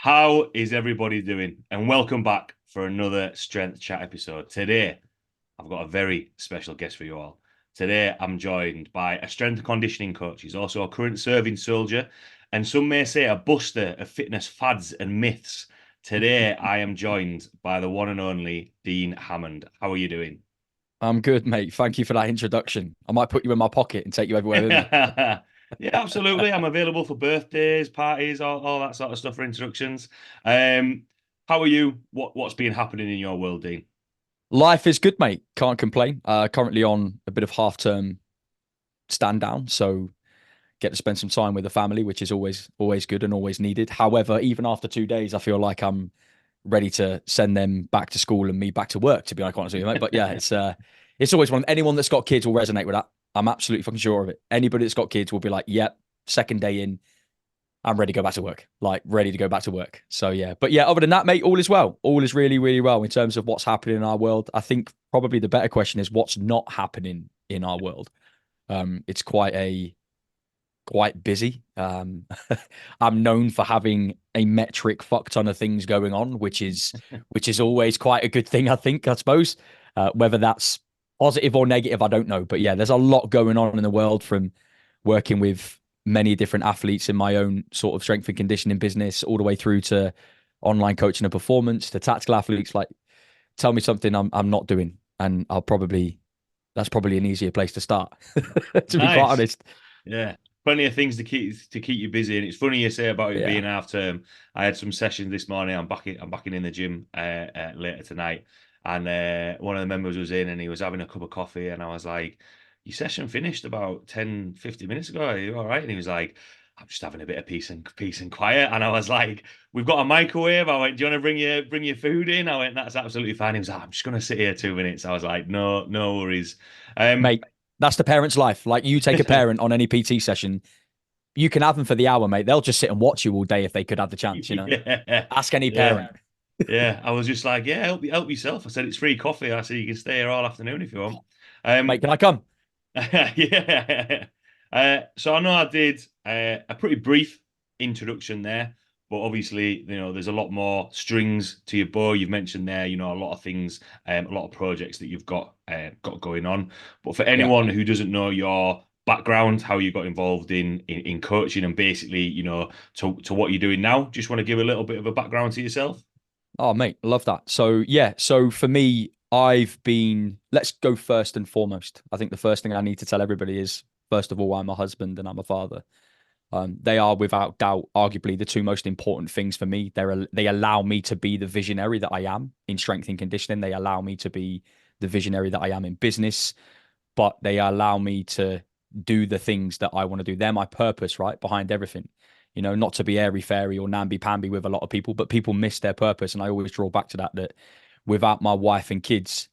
How is everybody doing? And welcome back for another Strength Chat episode. Today, I've got a very special guest for you all. Today, I'm joined by a strength and conditioning coach. He's also a current serving soldier, and some may say a buster of fitness fads and myths. Today, I am joined by the one and only Dean Hammond. How are you doing? I'm good, mate. Thank you for that introduction. I might put you in my pocket and take you everywhere with me. Yeah, absolutely. I'm available for birthdays, parties, all that sort of stuff for introductions. Um, how are you? What's been happening in your world, Dean? Life is good, mate. Can't complain. Currently on a bit of half-term stand down, so get to spend some time with the family, which is always good and always needed. However, even after 2 days, I feel like I'm ready to send them back to school and me back to work. To be honest with you, mate. But yeah, it's always one. Anyone that's got kids will resonate with that. I'm absolutely fucking sure of it. Anybody that's got kids will be like, "Yep, second day in, I'm ready to go back to work, like ready to go back to work." So yeah, but yeah, other than that, mate, all is well. All is really, really well in terms of what's happening in our world. I think probably the better question is what's not happening in our world. It's quite busy. I'm known for having a metric fuck ton of things going on, which is always quite a good thing, I suppose. Whether that's positive or negative, I don't know. But yeah, there's a lot going on in the world from working with many different athletes in my own sort of strength and conditioning business, all the way through to online coaching and performance to tactical athletes. Like, tell me something I'm not doing, and that's probably an easier place to start. To be quite Nice. honest, Yeah. Plenty of things to keep you busy. And it's funny you say about it yeah. being half term. I had some sessions this morning. I'm back in the gym later tonight. And one of the members was in and he was having a cup of coffee. And I was like, your session finished about 10, 15 minutes ago. Are you all right? And he was like, I'm just having a bit of peace and quiet. And I was like, we've got a microwave. I went, do you want to bring your food in? I went, that's absolutely fine. He was like, I'm just gonna sit here 2 minutes. I was like, no worries. Um, Mate, that's the parent's life. Like, you take a parent on any PT session, you can have them for the hour, mate. They'll just sit and watch you all day if they could have the chance, you know? yeah, Ask any yeah, parent. yeah. I was just like, yeah, help yourself. I said it's free coffee. I said you can stay here all afternoon if you want. Mate, Um, can I come? yeah. So I know I did a pretty brief introduction there, but obviously, there's a lot more strings to your bow. You've mentioned there, a lot of things, a lot of projects that you've got going on. But for Yeah. anyone who doesn't know your background, how you got involved in coaching, and basically, to what you're doing now, just want to give a little bit of a background to yourself. Oh, mate, I love that. So, yeah. So for me, let's go first and foremost. I think the first thing I need to tell everybody is, first of all, I'm a husband and I'm a father. They are without doubt, arguably the two most important things for me. They allow me to be the visionary that I am in strength and conditioning. They allow me to be the visionary that I am in business, but they allow me to do the things that I want to do. They're my purpose, right? Behind everything. Not to be airy fairy or namby pamby with a lot of people, but people miss their purpose. And I always draw back to that without my wife and kids,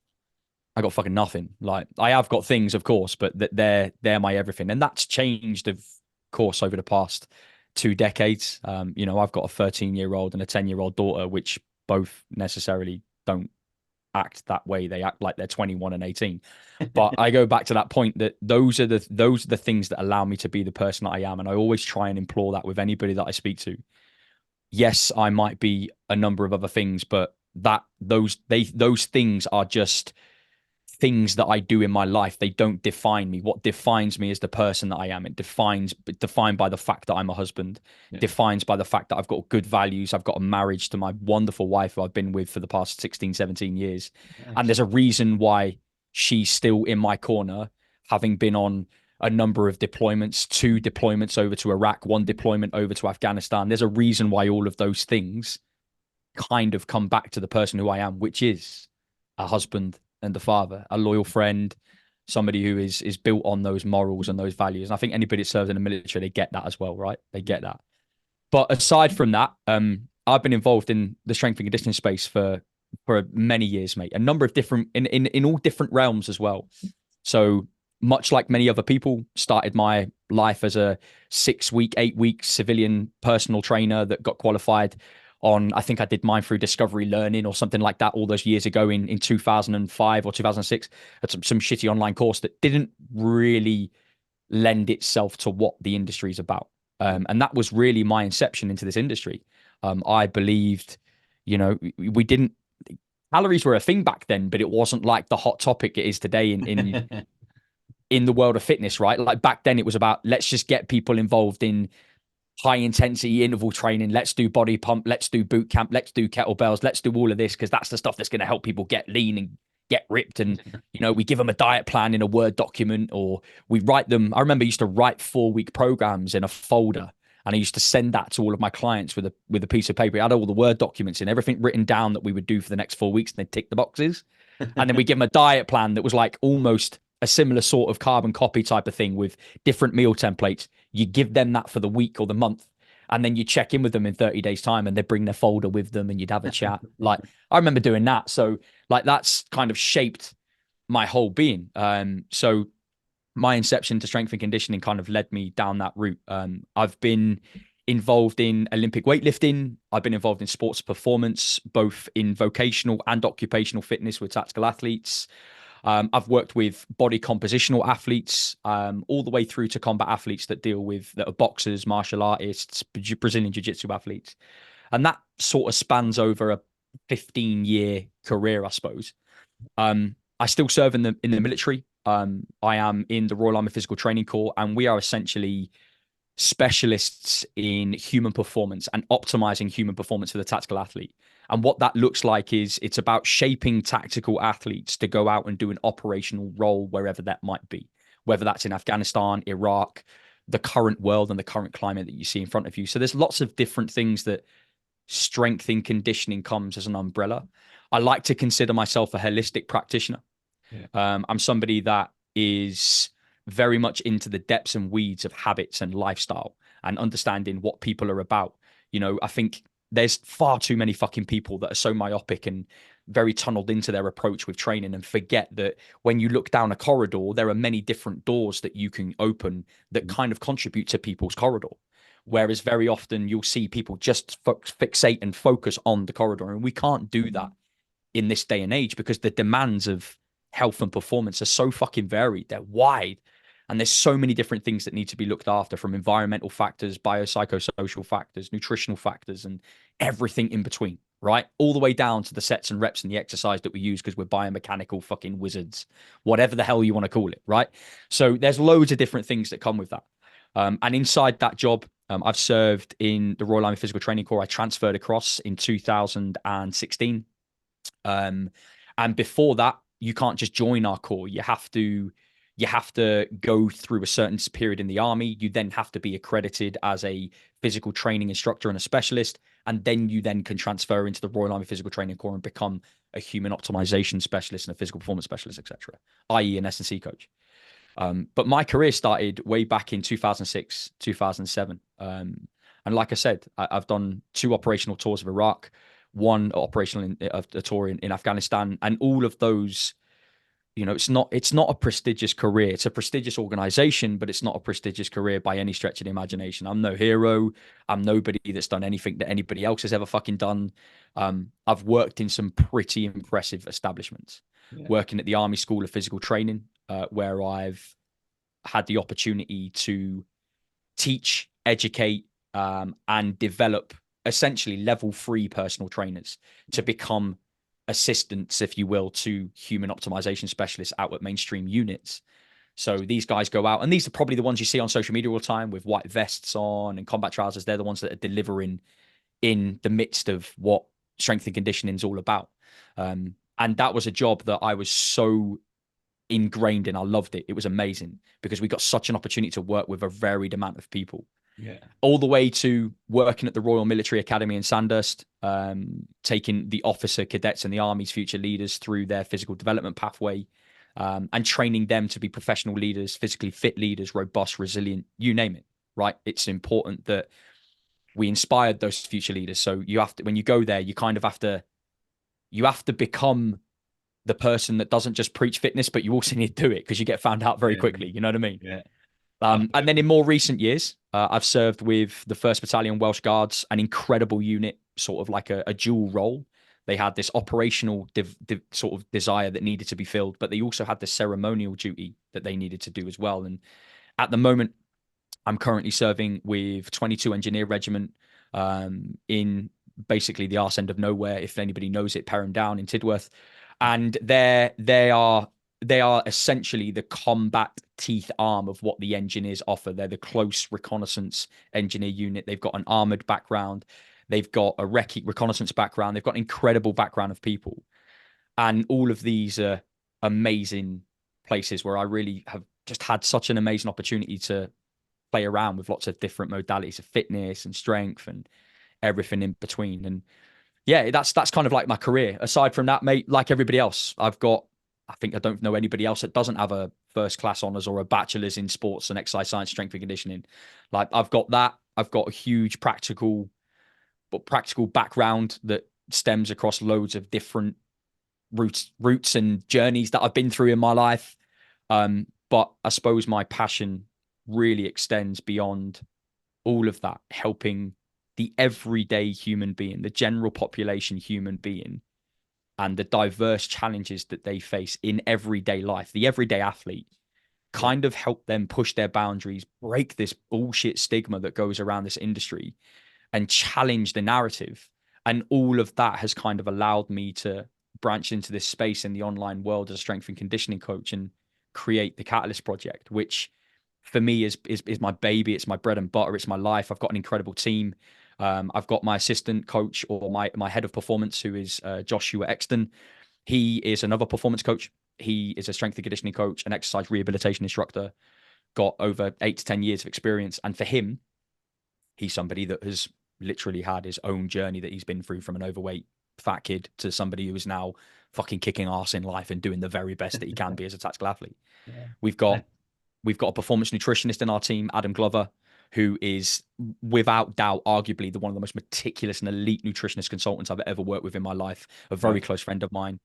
I got fucking nothing. Like, I have got things, of course, but they're my everything. And that's changed, of course, over the past 2 decades. I've got a 13-year-old and a 10-year-old daughter, which both necessarily don't act that way. They act like they're 21 and 18. But I go back to that point that those are the things that allow me to be the person that I am. And I always try and implore that with anybody that I speak to. Yes, I might be a number of other things, but those things are just things that I do in my life. They don't define me. What defines me is the person that I am. Defined by the fact that I'm a husband, Yeah. defined by the fact that I've got good values. I've got a marriage to my wonderful wife who I've been with for the past 16, 17 years. And Nice. there's a reason why she's still in my corner, having been on a number of deployments, 2 deployments over to Iraq, 1 deployment over to Afghanistan. There's a reason why all of those things kind of come back to the person who I am, which is a husband and a father, a loyal friend, somebody who is built on those morals and those values. And I think anybody that serves in the military, they get that as well, right? They get that. But aside from that, I've been involved in the strength and conditioning space for many years, mate. A number of different in all different realms as well. So much like many other people, started my life as a 6 week, 8 week civilian personal trainer that got qualified on, I think I did mine through Discovery Learning or something like that all those years ago in 2005 or 2006 at some shitty online course that didn't really lend itself to what the industry is about. And that was really my inception into this industry. I believed, we didn't, calories were a thing back then, but it wasn't like the hot topic it is today in the world of fitness, right? Like back then it was about, let's just get people involved in high intensity interval training. Let's do body pump. Let's do boot camp. Let's do kettlebells. Let's do all of this because that's the stuff that's going to help people get lean and get ripped. And, we give them a diet plan in a Word document, or we write them. I remember I used to write 4-week programs in a folder, and I used to send that to all of my clients with a piece of paper. It had all the Word documents and everything written down that we would do for the next 4 weeks, and they'd tick the boxes. And then we give them a diet plan that was like almost a similar sort of carbon copy type of thing with different meal templates. You give them that for the week or the month, and then you check in with them in 30 days time, and they bring their folder with them and you'd have a chat. Like, I remember doing that. So like, that's kind of shaped my whole being. So my inception to strength and conditioning kind of led me down that route. I've been involved in Olympic weightlifting. I've been involved in sports performance, both in vocational and occupational fitness with tactical athletes. I've worked with body compositional athletes, all the way through to combat athletes that are boxers, martial artists, Brazilian jiu-jitsu athletes. And that sort of spans over a 15-year career, I suppose. I still serve in the military. I am in the Royal Army Physical Training Corps, and we are essentially specialists in human performance and optimizing human performance for the tactical athlete. And what that looks like is it's about shaping tactical athletes to go out and do an operational role wherever that might be, whether that's in Afghanistan, Iraq, the current world and the current climate that you see in front of you. So there's lots of different things that strength and conditioning comes as an umbrella. I like to consider myself a holistic practitioner. Yeah. I'm somebody that is very much into the depths and weeds of habits and lifestyle and understanding what people are about. I think there's far too many fucking people that are so myopic and very tunneled into their approach with training and forget that when you look down a corridor, there are many different doors that you can open that kind of contribute to people's corridor. Whereas very often you'll see people just fixate and focus on the corridor. And we can't do that in this day and age because the demands of health and performance are so fucking varied. They're wide. And there's so many different things that need to be looked after, from environmental factors, biopsychosocial factors, nutritional factors, and everything in between, right? All the way down to the sets and reps and the exercise that we use because we're biomechanical fucking wizards, whatever the hell you want to call it, right? So there's loads of different things that come with that. And inside that job, I've served in the Royal Army Physical Training Corps. I transferred across in 2016. And before that, you can't just join our corps. You have to go through a certain period in the army. You then have to be accredited as a physical training instructor and a specialist. And then you then can transfer into the Royal Army Physical Training Corps and become a human optimization specialist and a physical performance specialist, etc., i.e. an S&C coach. But my career started way back in 2006, 2007. And like I said, I've done 2 operational tours of Iraq, 1 operational tour in Afghanistan, and all of those, it's not a prestigious career. It's a prestigious organization, but it's not a prestigious career by any stretch of the imagination. I'm no hero. I'm nobody that's done anything that anybody else has ever fucking done. I've worked in some pretty impressive establishments, working at the Army School of Physical Training, where I've had the opportunity to teach, educate, and develop essentially level 3 personal trainers to become assistants, if you will, to human optimization specialists out at mainstream units. So these guys go out, and these are probably the ones you see on social media all the time with white vests on and combat trousers. They're the ones that are delivering in the midst of what strength and conditioning is all about. And that was a job that I was so ingrained in. I loved it. It was amazing because we got such an opportunity to work with a varied amount of people. Yeah. All the way to working at the Royal Military Academy in Sandhurst, taking the officer cadets and the Army's future leaders through their physical development pathway, and training them to be professional leaders, physically fit leaders, robust, resilient, you name it, right? It's important that we inspired those future leaders. So you have to, when you go there, you have to become the person that doesn't just preach fitness, but you also need to do it because you get found out very quickly. You know what I mean? Yeah. And then in more recent years, I've served with the 1st Battalion Welsh Guards, an incredible unit, sort of like a dual role. They had this operational sort of desire that needed to be filled, but they also had the ceremonial duty that they needed to do as well. And at the moment, I'm currently serving with 22 Engineer Regiment, in basically the arse end of nowhere, if anybody knows it, Perham Down in Tidworth. And they are essentially the combat teeth arm of what the engineers offer. They're the close reconnaissance engineer unit. They've got an armored background. They've got a reconnaissance background. They've got an incredible background of people. And all of these are amazing places where I really have just had such an amazing opportunity to play around with lots of different modalities of fitness and strength and everything in between. And yeah, that's kind of like my career. Aside from that, mate, like everybody else, I think I don't know anybody else that doesn't have a first class honors or a bachelor's in sports and exercise science, strength and conditioning. Like I've got that. I've got a huge practical background that stems across loads of different routes and journeys that I've been through in my life. But I suppose my passion really extends beyond all of that, helping the everyday human being, the general population human being, and the diverse challenges that they face in everyday life, the everyday athlete, kind of help them push their boundaries, break this bullshit stigma that goes around this industry, and challenge the narrative. And all of that has kind of allowed me to branch into this space in the online world as a strength and conditioning coach and create the Catalyst Project, which for me is my baby. It's my bread and butter. It's my life. I've got an incredible team. I've got my assistant coach, or my head of performance, who is Joshua Exton. He is another performance coach. He is a strength and conditioning coach, an exercise rehabilitation instructor, got over 8 to 10 years of experience. And for him, he's somebody that has literally had his own journey that he's been through, from an overweight fat kid to somebody who is now fucking kicking ass in life and doing the very best that he can be as a tactical athlete. Yeah. We've got a performance nutritionist in our team, Adam Glover, who is without doubt arguably one of the most meticulous and elite nutritionist consultants I've ever worked with in my life, a very close friend of mine.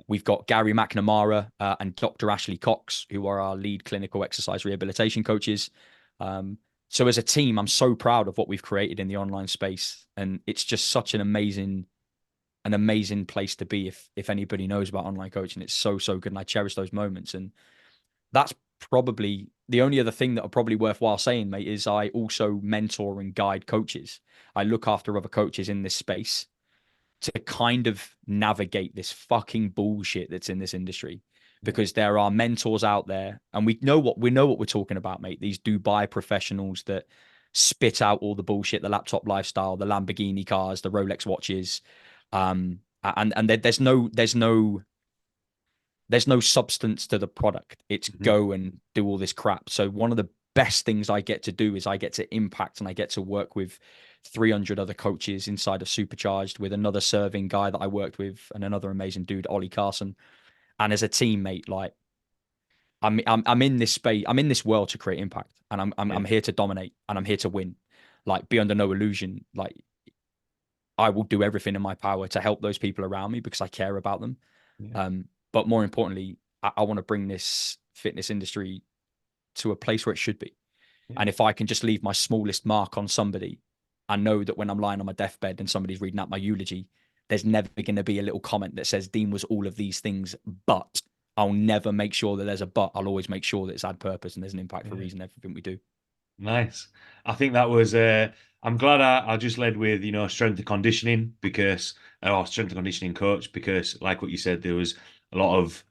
We've got Gary McNamara and Dr. Ashley Cox, who are our lead clinical exercise rehabilitation coaches. So as a team, I'm so proud of what we've created in the online space. And it's just such an amazing place to be. If anybody knows about online coaching, it's so good. And I cherish those moments. And that's probably the only other thing that are probably worthwhile saying, mate, is I also mentor and guide coaches. I look after other coaches in this space to kind of navigate this fucking bullshit that's in this industry, because there are mentors out there, and we know what we're talking about, mate. These Dubai professionals that spit out all the bullshit, the laptop lifestyle, the Lamborghini cars, the Rolex watches, and there's no substance to the product. It's go and do all this crap. So one of the best things I get to do is I get to impact, and I get to work with 300 other coaches inside of Supercharged, with another serving guy that I worked with and another amazing dude, Ollie Carson. And as a teammate, like I'm in this space, I'm in this world to create impact, and I'm here to dominate, and I'm here to win. Like, be under no illusion. Like, I will do everything in my power to help those people around me because I care about them. But more importantly, I want to bring this fitness industry to a place where it should be. And if I can just leave my smallest mark on somebody, I know that when I'm lying on my deathbed and somebody's reading out my eulogy, there's never going to be a little comment that says Dean was all of these things, but I'll never make sure that there's a but. I'll always make sure that it's had purpose and there's an impact for a reason, everything we do. Nice. I think that was, I'm glad I just led with, strength and conditioning, because, or strength and conditioning coach, because like what you said, there was a lot of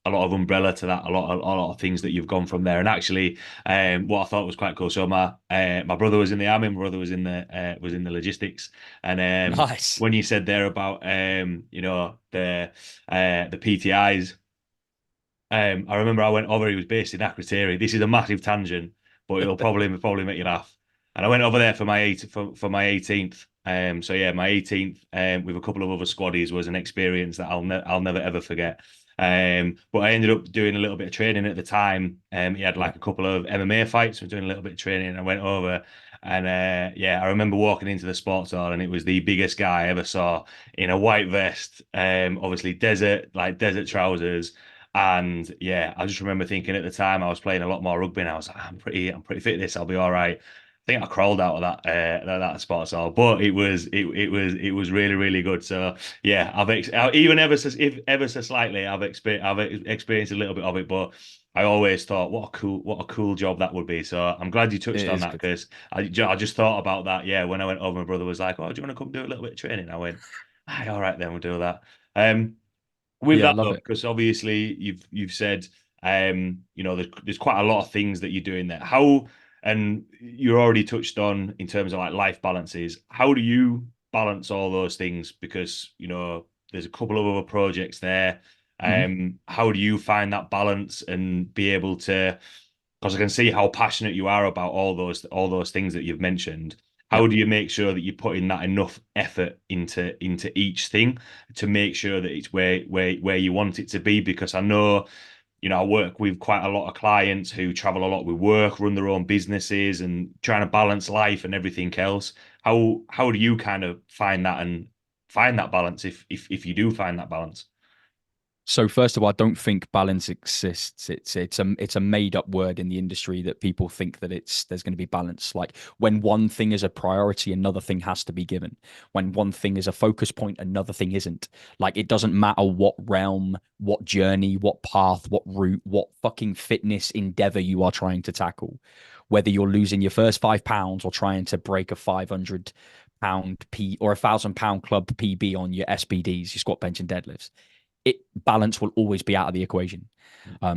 umbrella to that, a lot of things that you've gone from there. And actually, what I thought was quite cool. So my brother was in the army, my brother was in the logistics. And Nice. when you said there about the PTIs, I remember I went over. He was based in Akrotiri. This is a massive tangent, but it'll probably make you laugh. And I went over there for my 18th. So yeah, my 18th with a couple of other squaddies was an experience that I'll never ever forget. But I ended up doing a little bit of training at the time. He had like a couple of MMA fights. So I was doing a little bit of training, and I went over. And yeah, I remember walking into the sports hall, and it was the biggest guy I ever saw in a white vest. Obviously desert trousers. And yeah, I just remember thinking at the time I was playing a lot more rugby, and I was like, I'm pretty fit at this. I'll be all right. think I crawled out of that spot, so but it was really really good. So yeah, even ever so slightly, I've experienced a little bit of it, but I always thought what a cool job that would be. So I'm glad you touched It on is that good. because I just thought about that. Yeah, when I went over, my brother was like, "Oh, do you want to come do a little bit of training?" I went, "Aye, all right, then we'll do that." Um, with Yeah, that love though, it. because obviously you've said there's quite a lot of things that you're doing there. How and you already touched on in terms of like life balances. How do you balance all those things? Because there's a couple of other projects there. Mhm. How do you find that balance and be able to? Because I can see how passionate you are about all those things that you've mentioned. Yeah. How do you make sure that you're putting that enough effort into each thing to make sure that it's where you want it to be? Because I know, I work with quite a lot of clients who travel a lot with work, run their own businesses, and trying to balance life and everything else. How do you kind of find that balance if you do find that balance? So first of all, I don't think balance exists. It's a made up word in the industry that people think that there's going to be balance. Like when one thing is a priority, another thing has to be given. When one thing is a focus point, another thing isn't. Like it doesn't matter what realm, what journey, what path, what route, what fucking fitness endeavor you are trying to tackle. Whether you're losing your first £5 or trying to break a £500 P or £1,000 club PB on your SBDs, your squat, bench, and deadlifts, balance will always be out of the equation.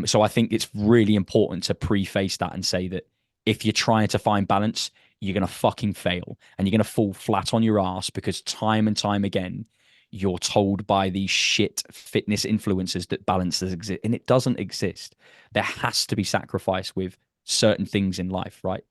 So I think it's really important to preface that and say that if you're trying to find balance, you're going to fucking fail and you're going to fall flat on your ass because time and time again, you're told by these shit fitness influencers that balance does exist and it doesn't exist. There has to be sacrifice with certain things in life, right?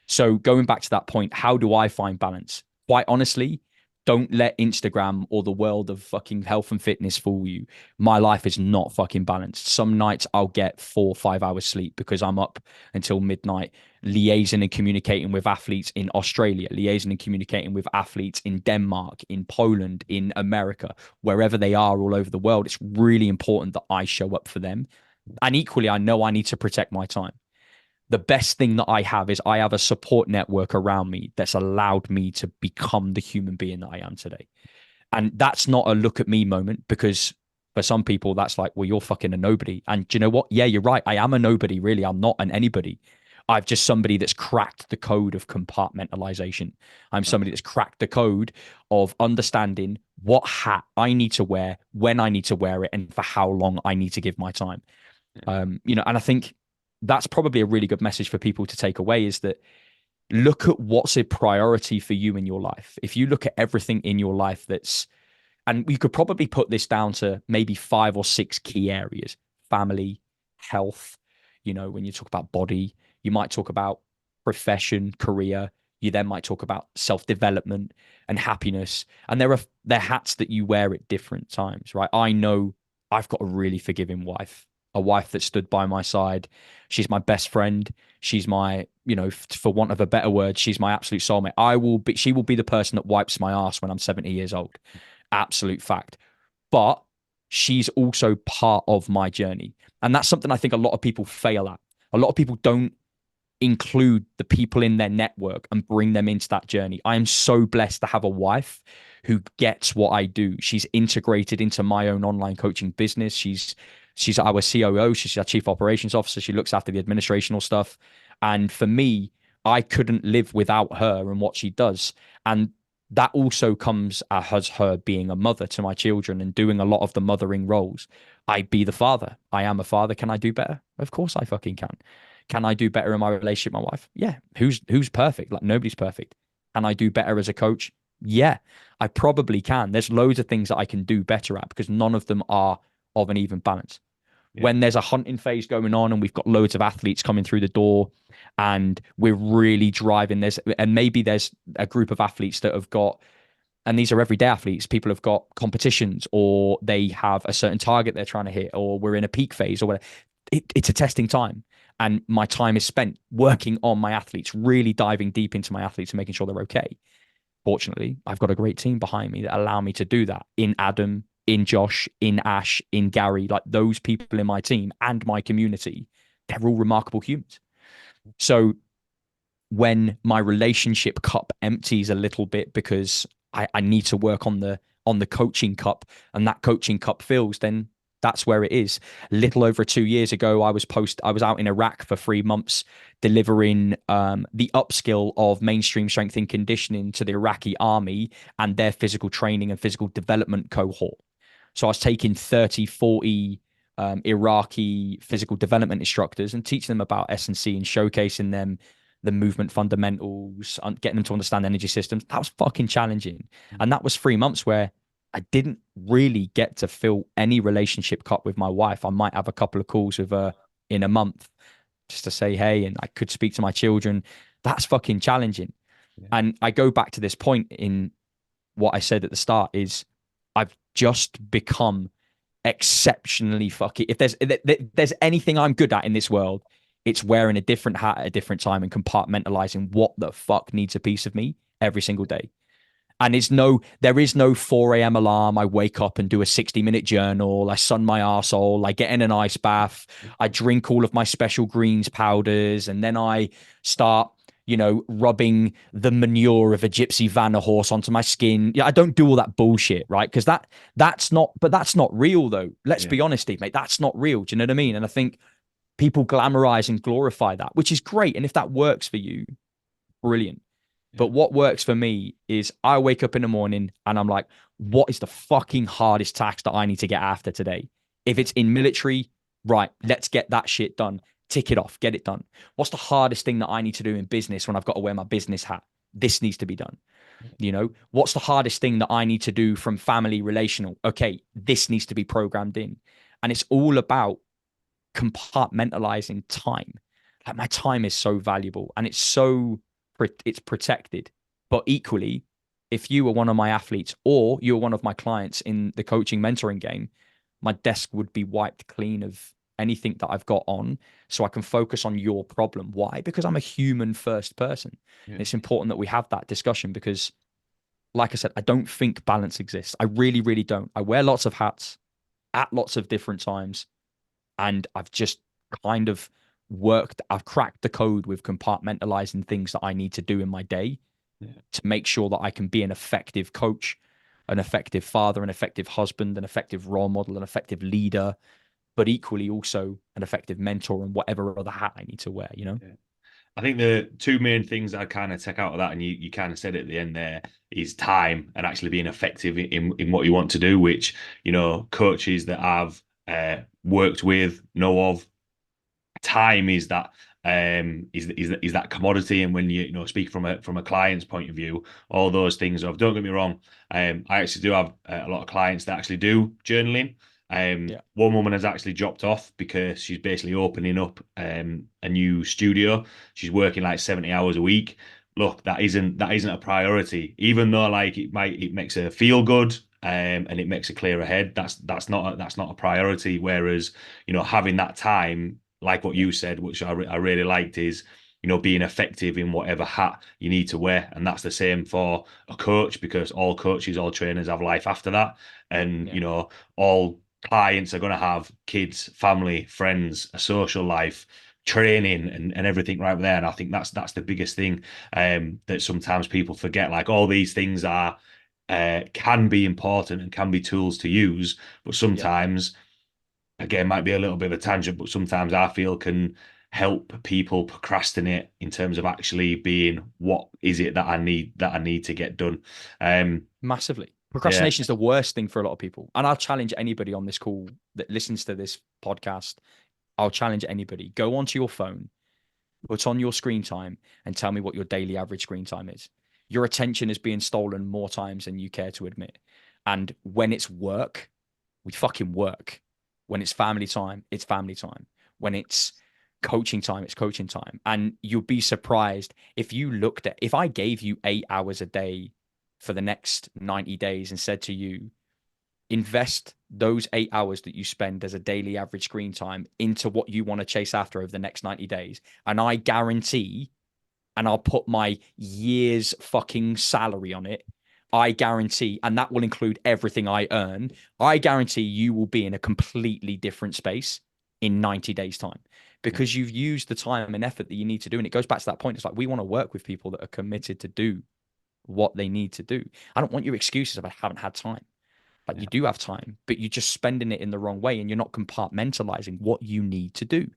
So going back to that point, how do I find balance? Quite honestly, don't let Instagram or the world of fucking health and fitness fool you. My life is not fucking balanced. Some nights I'll get 4 or 5 hours sleep because I'm up until midnight liaising and communicating with athletes in Australia, liaising and communicating with athletes in Denmark, in Poland, in America, wherever they are all over the world. It's really important that I show up for them. And equally, I know I need to protect my time. The best thing that I have is I have a support network around me that's allowed me to become the human being that I am today. And that's not a look at me moment because for some people, that's like, well, you're fucking a nobody. And do you know what? Yeah, you're right. I am a nobody, really. I'm not an anybody. I'm just somebody that's cracked the code of compartmentalization. I'm somebody that's cracked the code of understanding what hat I need to wear, when I need to wear it, and for how long I need to give my time. And I think that's probably a really good message for people to take away is that look at what's a priority for you in your life. If you look at everything in your life and we could probably put this down to maybe 5 or 6 key areas: family, health, when you talk about body, you might talk about profession, career. You then might talk about self-development and happiness. And there are hats that you wear at different times, right? I know I've got a really forgiving wife, a wife that stood by my side. She's my best friend. She's my, for want of a better word, she's my absolute soulmate. She will be the person that wipes my ass when I'm 70 years old. Absolute fact. But she's also part of my journey. And that's something I think a lot of people fail at. A lot of people don't include the people in their network and bring them into that journey. I am so blessed to have a wife who gets what I do. She's integrated into my own online coaching business. She's our COO, she's our chief operations officer. She looks after the administrational stuff. And for me, I couldn't live without her and what she does. And that also comes as her being a mother to my children and doing a lot of the mothering roles. I be the father. I am a father. Can I do better? Of course I fucking can. Can I do better in my relationship with my wife? Yeah. Who's perfect? Like nobody's perfect. Can I do better as a coach? Yeah, I probably can. There's loads of things that I can do better at because none of them are of an even balance. Yeah. When there's a hunting phase going on and we've got loads of athletes coming through the door and we're really driving this, and maybe there's a group of athletes that have got, and these are everyday athletes, people have got competitions or they have a certain target they're trying to hit, or we're in a peak phase or whatever. It's a testing time. And my time is spent working on my athletes, really diving deep into my athletes and making sure they're okay. Fortunately, I've got a great team behind me that allow me to do that in Adam, in Josh, in Ash, in Gary, like those people in my team and my community. They're all remarkable humans. So when my relationship cup empties a little bit because I need to work on the coaching cup, and that coaching cup fills, then that's where it is. A little over 2 years ago, I was out in Iraq for 3 months delivering the upskill of mainstream strength and conditioning to the Iraqi army and their physical training and physical development cohort. So I was taking 30, 40 Iraqi physical development instructors and teaching them about S&C and showcasing them the movement fundamentals, getting them to understand energy systems. That was fucking challenging. And that was 3 months where I didn't really get to fill any relationship cup with my wife. I might have a couple of calls with her in a month just to say, hey, and I could speak to my children. That's fucking challenging. Yeah. And I go back to this point in what I said at the start is I've just become exceptionally fucking. If there's anything I'm good at in this world, it's wearing a different hat at a different time and compartmentalizing what the fuck needs a piece of me every single day. And there is no 4 a.m. alarm. I wake up and do a 60-minute journal. I sun my arsehole. I get in an ice bath. I drink all of my special greens powders. And then I start, rubbing the manure of a gypsy vanna horse onto my skin. Yeah, I don't do all that bullshit, right? Because that's not real though. Let's be honest, Steve, mate. That's not real. Do you know what I mean? And I think people glamorize and glorify that, which is great. And if that works for you, brilliant. But what works for me is I wake up in the morning and I'm like, what is the fucking hardest task that I need to get after today? If it's in military, right, let's get that shit done. Tick it off, get it done. What's the hardest thing that I need to do in business when I've got to wear my business hat? This needs to be done. What's the hardest thing that I need to do from family relational? Okay, this needs to be programmed in. And it's all about compartmentalizing time. Like my time is so valuable and it's protected. But equally, if you were one of my athletes or you were one of my clients in the coaching mentoring game, my desk would be wiped clean of anything that I've got on so I can focus on your problem. Why? Because I'm a human first person. Yeah. And it's important that we have that discussion because, like I said, I don't think balance exists. I really, really don't. I wear lots of hats at lots of different times. And I've just kind of I've cracked the code with compartmentalizing things that I need to do in my day to make sure that I can be an effective coach, an effective father, an effective husband, an effective role model, an effective leader, but equally also an effective mentor and whatever other hat I need to wear, Yeah. I think the two main things I kind of take out of that, and you kind of said at the end there, is time and actually being effective in what you want to do, which, coaches that I've worked with know of. Time is that is that commodity, and when you speak from a client's point of view, all those things don't get me wrong. I actually do have a lot of clients that actually do journaling. One woman has actually dropped off because she's basically opening up a new studio. She's working like 70 hours a week. Look, that isn't a priority, even though like it makes her feel good. And it makes her clear ahead. That's not a priority. Whereas, having that time, like what you said, which I really liked, is being effective in whatever hat you need to wear, and that's the same for a coach, because all coaches, all trainers have life after that, and all clients are going to have kids, family, friends, a social life, training, and everything right there. And I think that's the biggest thing that sometimes people forget. Like, all these things are can be important and can be tools to use, but sometimes, again, might be a little bit of a tangent, but sometimes I feel can help people procrastinate in terms of actually being, what is it that I need to get done. Massively. Procrastination is the worst thing for a lot of people. And I'll challenge anybody on this call that listens to this podcast. I'll challenge anybody. Go onto your phone, put on your screen time, and tell me what your daily average screen time is. Your attention is being stolen more times than you care to admit. And when it's work, we fucking work. When it's family time, it's family time. When it's coaching time, it's coaching time. And you'll be surprised if I gave you 8 hours a day for the next 90 days and said to you, invest those 8 hours that you spend as a daily average screen time into what you want to chase after over the next 90 days. And I guarantee, and I'll put my year's fucking salary on it, I guarantee, and that will include everything I earn, I guarantee you will be in a completely different space in 90 days time, because you've used the time and effort that you need to do. And it goes back to that point. It's like, we want to work with people that are committed to do what they need to do. I don't want your excuses of I haven't had time. Like, Yeah. you do have time, but you're just spending it in the wrong way, and you're not compartmentalizing what you need to do.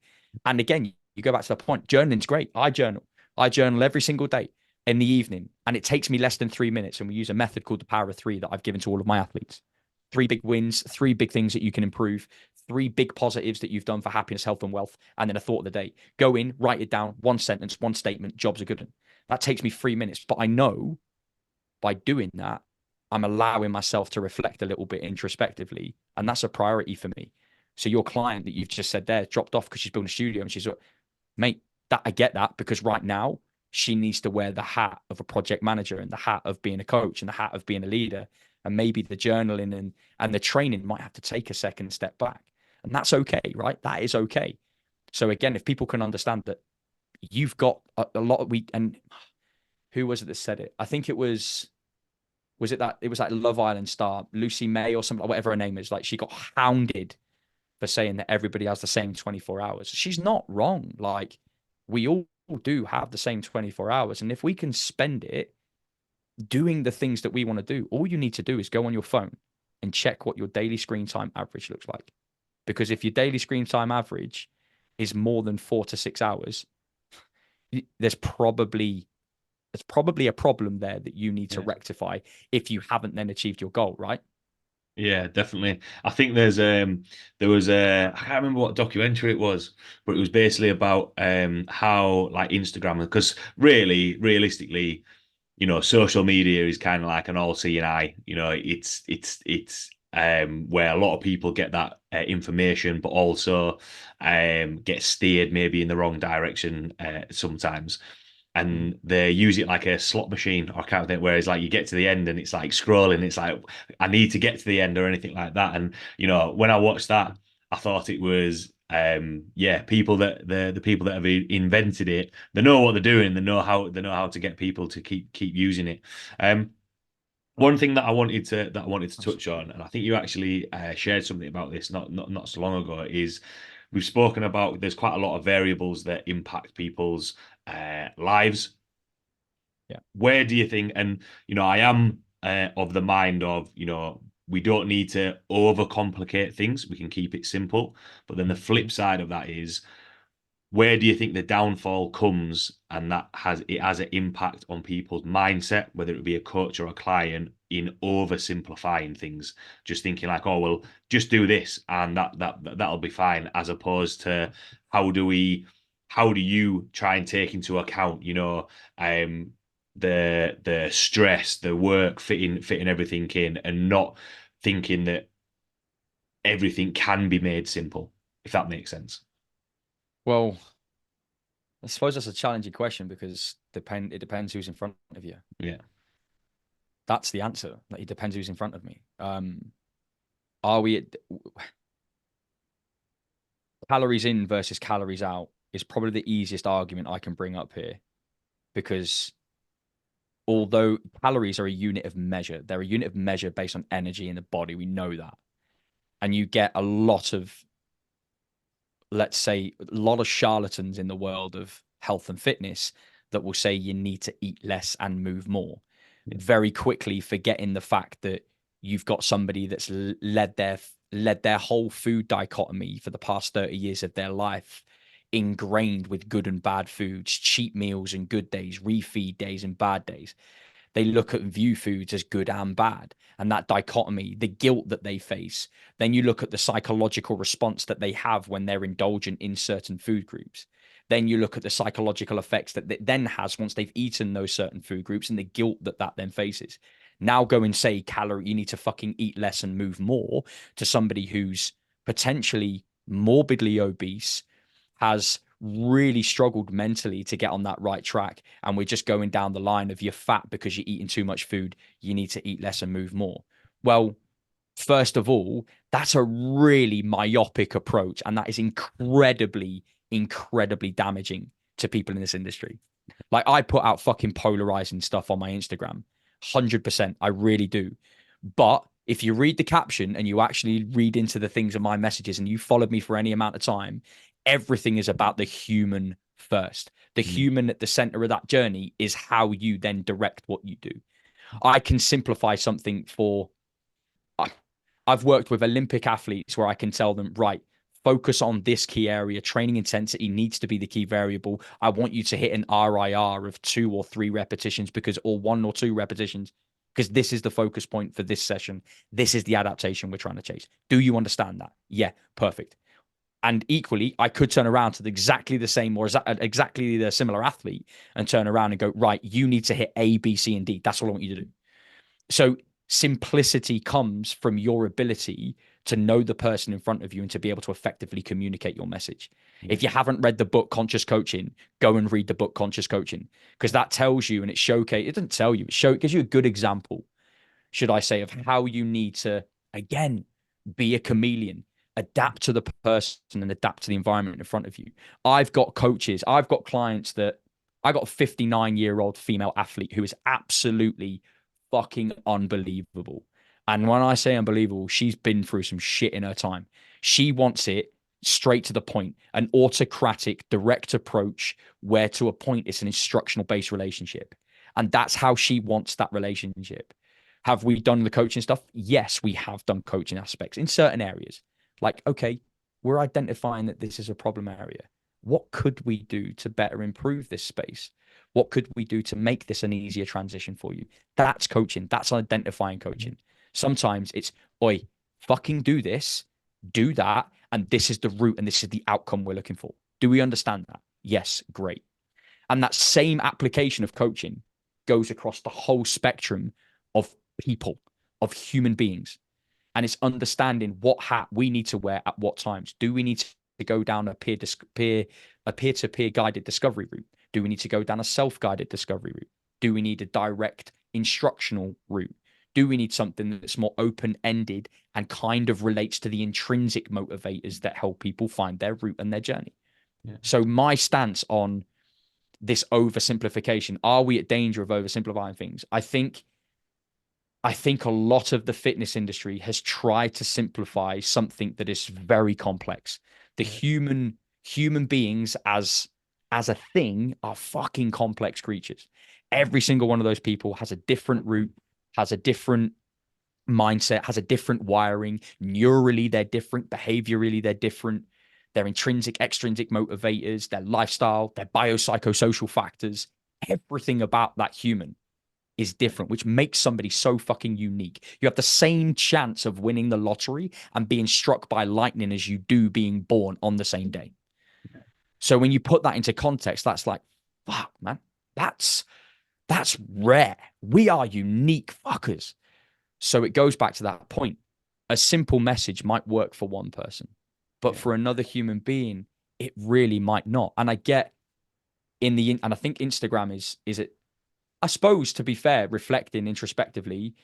And again, you go back to the point. Journaling's great. I journal. I journal every single day in the evening, and it takes me less than 3 minutes. And we use a method called the power of three that I've given to all of my athletes. 3 big wins, 3 big things that you can improve, 3 big positives that you've done for happiness, health, and wealth, and then a thought of the day. Go in, write it down, 1 sentence, 1 statement, job's a good one. That takes me 3 minutes. But I know by doing that, I'm allowing myself to reflect a little bit introspectively. And that's a priority for me. So your client that you've just said there dropped off because she's building a studio, and she's like, mate, that I get that, because right now she needs to wear the hat of a project manager and the hat of being a coach and the hat of being a leader. And maybe the journaling and the training might have to take a second step back. And that's okay, right? That is okay. So again, if people can understand that you've got a lot of and who was it that said it? I think it was like Love Island star Lucy May or something, whatever her name is. Like, she got hounded for saying that everybody has the same 24 hours. She's not wrong. Like, we all do have the same 24 hours. And if we can spend it doing the things that we want to do, all you need to do is go on your phone and check what your daily screen time average looks like. Because if your daily screen time average is more than 4 to 6 hours, there's probably a problem there that you need to rectify if you haven't then achieved your goal, right? Yeah, definitely. I think there was a I can't remember what documentary it was, but it was basically about how like Instagram, because really, realistically, social media is kind of like an all-seeing eye. It's where a lot of people get that information, but also get steered maybe in the wrong direction sometimes. And they use it like a slot machine or kind of thing, whereas like you get to the end and it's like scrolling, it's like I need to get to the end or anything like that. And when I watched that, I thought it was people that the people that have invented it, they know what they're doing, they know how to get people to keep using it. One thing that I wanted to touch on, and I think you actually shared something about this not so long ago, is we've spoken about there's quite a lot of variables that impact people's lives. Yeah. Where do you think? And I am of the mind of we don't need to overcomplicate things. We can keep it simple. But then the flip side of that is, where do you think the downfall comes, and that has an impact on people's mindset, whether it be a coach or a client, in oversimplifying things, just thinking like, oh well, just do this and that'll be fine, as opposed to how do you try and take into account the stress, the work, fitting everything in, and not thinking that everything can be made simple, if that makes sense. Well, I suppose that's a challenging question, because it depends who's in front of you. Yeah. That's the answer. Like, it depends who's in front of me. Are we calories in versus calories out is probably the easiest argument I can bring up here, because although calories are a unit of measure, they're a unit of measure based on energy in the body. We know that. And you get a lot of, let's say, a lot of charlatans in the world of health and fitness that will say you need to eat less and move more, very quickly forgetting the fact that you've got somebody that's led their whole food dichotomy for the past 30 years of their life ingrained with good and bad foods, cheat meals and good days, refeed days and bad days. They look at and view foods as good and bad. And that dichotomy, the guilt that they face. Then you look at the psychological response that they have when they're indulgent in certain food groups. Then you look at the psychological effects that it then has once they've eaten those certain food groups, and the guilt that then faces. Now go and say, you need to fucking eat less and move more, to somebody who's potentially morbidly obese, has really struggled mentally to get on that right track. And we're just going down the line of, you're fat because you're eating too much food, you need to eat less and move more. Well, first of all, that's a really myopic approach. And that is incredibly, incredibly damaging to people in this industry. Like, I put out fucking polarizing stuff on my Instagram, 100%. I really do. But If you read the caption and you actually read into the things of my messages and you followed me for any amount of time, everything is about the human first. The Mm. human at the center of that journey is how you then direct what you do. I can simplify something for, I've worked with Olympic athletes where I can tell them, right, focus on this key area. Training intensity needs to be the key variable. I want you to hit an RIR of 2 or 3 repetitions or 1 or 2 repetitions, because this is the focus point for this session. This is the adaptation we're trying to chase. Do you understand that? Yeah, perfect. And equally, I could turn around to exactly the same or exactly the similar athlete and turn around and go, right, you need to hit A, B, C, and D. That's all I want you to do. So simplicity comes from your ability to know the person in front of you and to be able to effectively communicate your message. Yeah. If you haven't read the book Conscious Coaching, go and read the book Conscious Coaching, because that tells you, and it doesn't tell you, it gives you a good example, should I say, of how you need to, again, be a chameleon, adapt to the person and adapt to the environment in front of you. I've got coaches, I've got clients that I got a 59-year-old female athlete who is absolutely fucking unbelievable. And when I say unbelievable, she's been through some shit in her time. She wants it straight to the point, an autocratic, direct approach where to a point it's an instructional based relationship. And that's how she wants that relationship. Have we done the coaching stuff? Yes, we have done coaching aspects in certain areas. Like, okay, we're identifying that this is a problem area. What could we do to better improve this space? What could we do to make this an easier transition for you? That's coaching. That's identifying coaching. Sometimes it's, oi, fucking do this, do that, and this is the route and this is the outcome we're looking for. Do we understand that? Yes, great. And that same application of coaching goes across the whole spectrum of people, of human beings. And it's understanding what hat we need to wear at what times. Do we need to go down a peer-to-peer guided discovery route? Do we need to go down a self-guided discovery route? Do we need a direct instructional route? Do we need something that's more open-ended and kind of relates to the intrinsic motivators that help people find their route and their journey? Yeah. So my stance on this oversimplification, are we at danger of oversimplifying things? I think a lot of the fitness industry has tried to simplify something that is very complex. The human beings as a thing are fucking complex creatures. Every single one of those people has a different route, has a different mindset, has a different wiring. Neurally, they're different. Behaviorally, they're different. Their intrinsic, extrinsic motivators, their lifestyle, their biopsychosocial factors, everything about that human is different, which makes somebody so fucking unique. You have the same chance of winning the lottery and being struck by lightning as you do being born on the same day. So when you put that into context, that's like, fuck, man, that's rare. We are unique fuckers. So it goes back to that point. A simple message might work for one person, but for another human being, it really might not. And I get and I think Instagram is it, I suppose, to be fair, reflecting introspectively,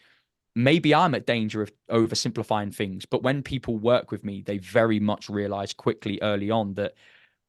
maybe I'm at danger of oversimplifying things. But when people work with me, they very much realize quickly early on that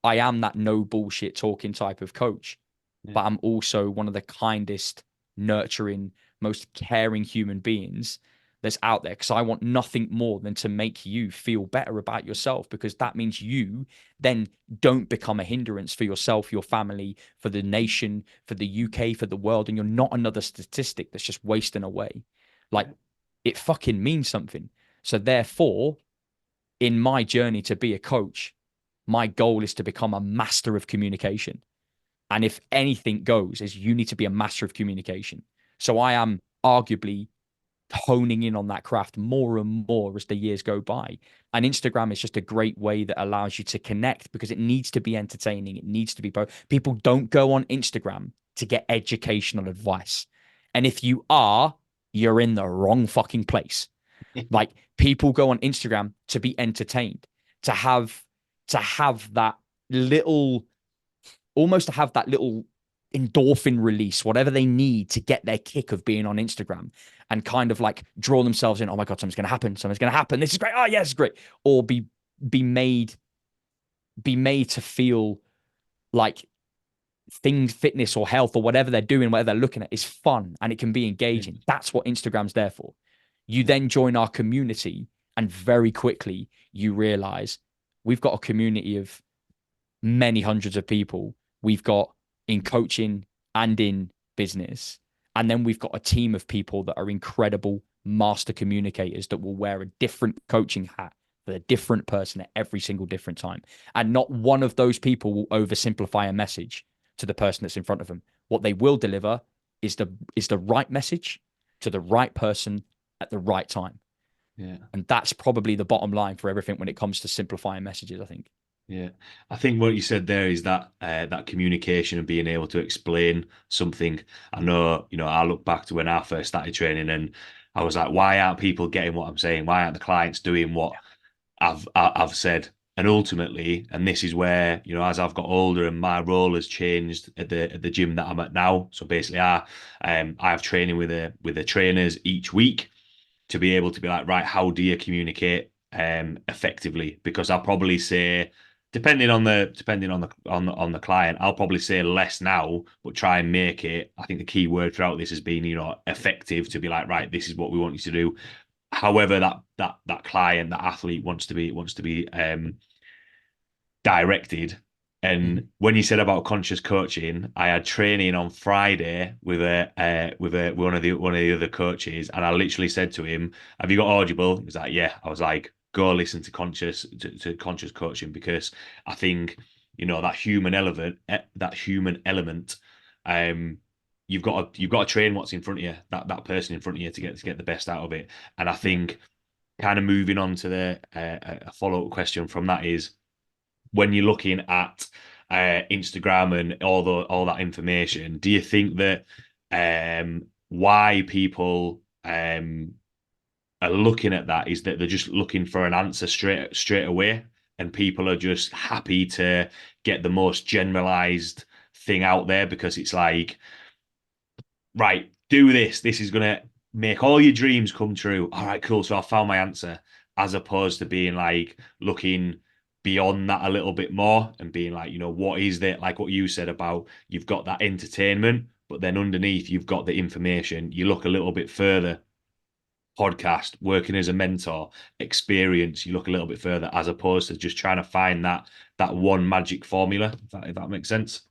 I am that no bullshit talking type of coach, but I'm also one of the kindest, nurturing, most caring human beings that's out there, because I want nothing more than to make you feel better about yourself, because that means you then don't become a hindrance for yourself, your family, for the nation, for the UK, for the world, and you're not another statistic that's just wasting away. Like, it fucking means something. So therefore, in my journey to be a coach, my goal is to become a master of communication. And if anything goes, is you need to be a master of communication. So I am arguably honing in on that craft more and more as the years go by. And Instagram is just a great way that allows you to connect, because it needs to be entertaining. It needs to be both. People don't go on Instagram to get educational advice. And if you are, you're in the wrong fucking place. Like, people go on Instagram to be entertained, to have that little, almost to have that little endorphin release, whatever they need to get their kick of being on Instagram, and kind of like draw themselves in. Oh my God, something's going to happen. Something's going to happen. This is great. Oh yes, great. Or be made to feel like things, fitness or health or whatever they're doing, whatever they're looking at, is fun and it can be engaging. That's what Instagram's there for. You then join our community, and very quickly you realize we've got a community of many hundreds of people. We've got in coaching and in business. And then we've got a team of people that are incredible master communicators that will wear a different coaching hat for a different person at every single different time. And not one of those people will oversimplify a message to the person that's in front of them. What they will deliver is the right message to the right person at the right time. Yeah. And that's probably the bottom line for everything when it comes to simplifying messages, I think. Yeah, I think what you said there is that that communication and being able to explain something. I know, I look back to when I first started training, and I was like, why aren't people getting what I'm saying? Why aren't the clients doing what I've said? And ultimately, and this is where, as I've got older and my role has changed at the gym that I'm at now. So basically, I have training with the trainers each week to be able to be like, right, how do you communicate effectively? Because I'll probably say, depending on the client, I'll probably say less now, but try and make it. I think the key word throughout this has been, effective, to be like, right, this is what we want you to do. However, that client, that athlete wants to be directed. And when you said about conscious coaching, I had training on Friday with one of the other coaches, and I literally said to him, "Have you got Audible?" He was like, "Yeah." I was like, "Go listen to conscious coaching, because I think that human element, um, you've got to train what's in front of you, that person in front of you, to get the best out of it." And I think, kind of moving on to the a follow up question from that is, when you're looking at Instagram and all that information, do you think that why people are looking at that is that they're just looking for an answer straight away, and people are just happy to get the most generalized thing out there, because it's like, right, do this. This is gonna make all your dreams come true. All right, cool. So I found my answer, as opposed to being like looking beyond that a little bit more and being like, what is it? Like what you said about, you've got that entertainment, but then underneath you've got the information. You look a little bit further. Podcast, working as a mentor, experience. You look a little bit further, as opposed to just trying to find that one magic formula. If that makes sense.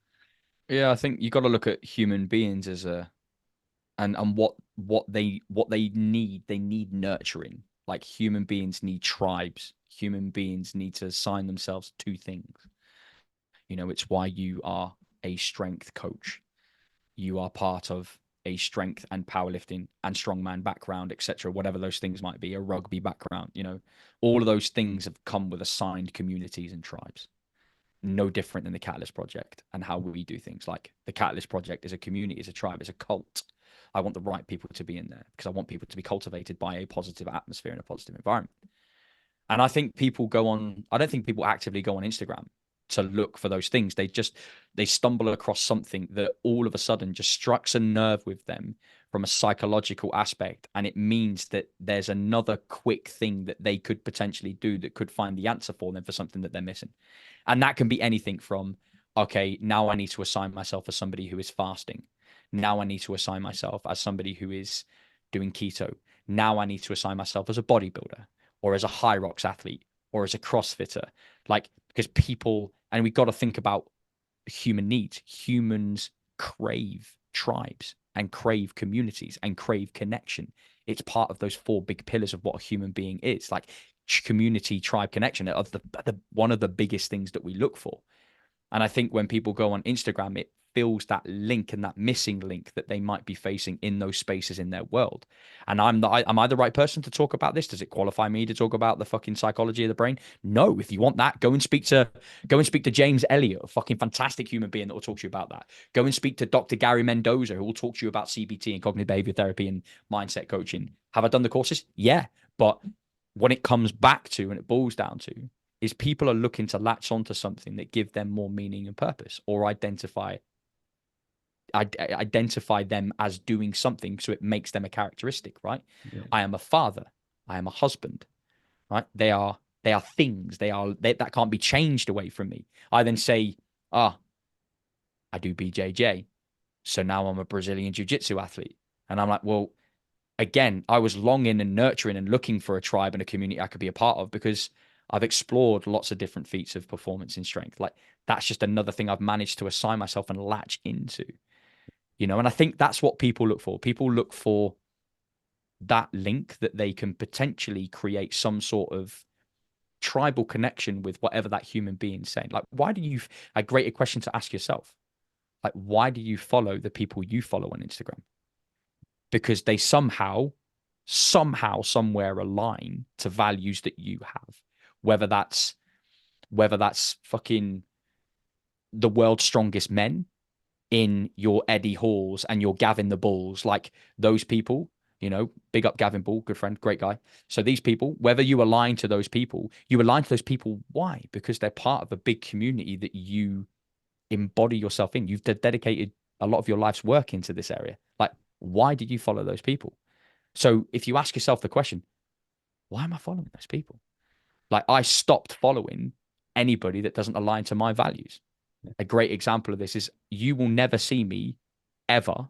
Yeah, I think you got to look at human beings as a and what they need. They need nurturing. Like human beings need tribes. Human beings need to assign themselves to things. It's why you are a strength coach. You are part of a strength and powerlifting and strongman background, etc. Whatever those things might be, a rugby background. All of those things have come with assigned communities and tribes. No different than the Catalyst Project and how we do things. Like the Catalyst Project is a community, is a tribe, is a cult. I want the right people to be in there because I want people to be cultivated by a positive atmosphere and a positive environment. And I don't think people actively go on Instagram to look for those things. They stumble across something that all of a sudden just strikes a nerve with them from a psychological aspect. And it means that there's another quick thing that they could potentially do that could find the answer for them for something that they're missing. And that can be anything from, okay, now I need to assign myself as somebody who is fasting. Now I need to assign myself as somebody who is doing keto. Now I need to assign myself as a bodybuilder or as a high rocks athlete or as a CrossFitter. Like, because people, and we've got to think about human needs. Humans crave tribes and crave communities and crave connection. It's part of those four big pillars of what a human being is. Like community, tribe, connection are one of the biggest things that we look for. And I think when people go on Instagram, it fills that link and that missing link that they might be facing in those spaces in their world. And am I the right person to talk about this? Does it qualify me to talk about the fucking psychology of the brain? No. If you want that, go and speak to James Elliott, a fucking fantastic human being that will talk to you about that. Go and speak to Dr. Gary Mendoza, who will talk to you about CBT and cognitive behavior therapy and mindset coaching. Have I done the courses? Yeah. But when it comes back to and it boils down to is people are looking to latch onto something that give them more meaning and purpose, or identify them as doing something so it makes them a characteristic, right? Yeah. I am a father, I am a husband, right? They are things, that can't be changed away from me. I then say, I do BJJ, so now I'm a Brazilian jiu-jitsu athlete. And I'm like, well, again, I was longing and nurturing and looking for a tribe and a community I could be a part of, because I've explored lots of different feats of performance in strength. Like that's just another thing I've managed to assign myself and latch into, and I think that's what people look for. People look for that link that they can potentially create some sort of tribal connection with whatever that human being's saying. Like, why do you, a greater question to ask yourself, like, why do you follow the people you follow on Instagram? Because they somehow, somewhere align to values that you have, whether that's fucking the world's strongest men in your Eddie Halls and your Gavin the Bulls, like those people, big up Gavin Bull, good friend, great guy. So these people, whether you align to those people, you align to those people. Why? Because they're part of a big community that you embody yourself in. You've dedicated a lot of your life's work into this area. Like, why did you follow those people? So if you ask yourself the question, why am I following those people? Like, I stopped following anybody that doesn't align to my values. A great example of this is you will never see me ever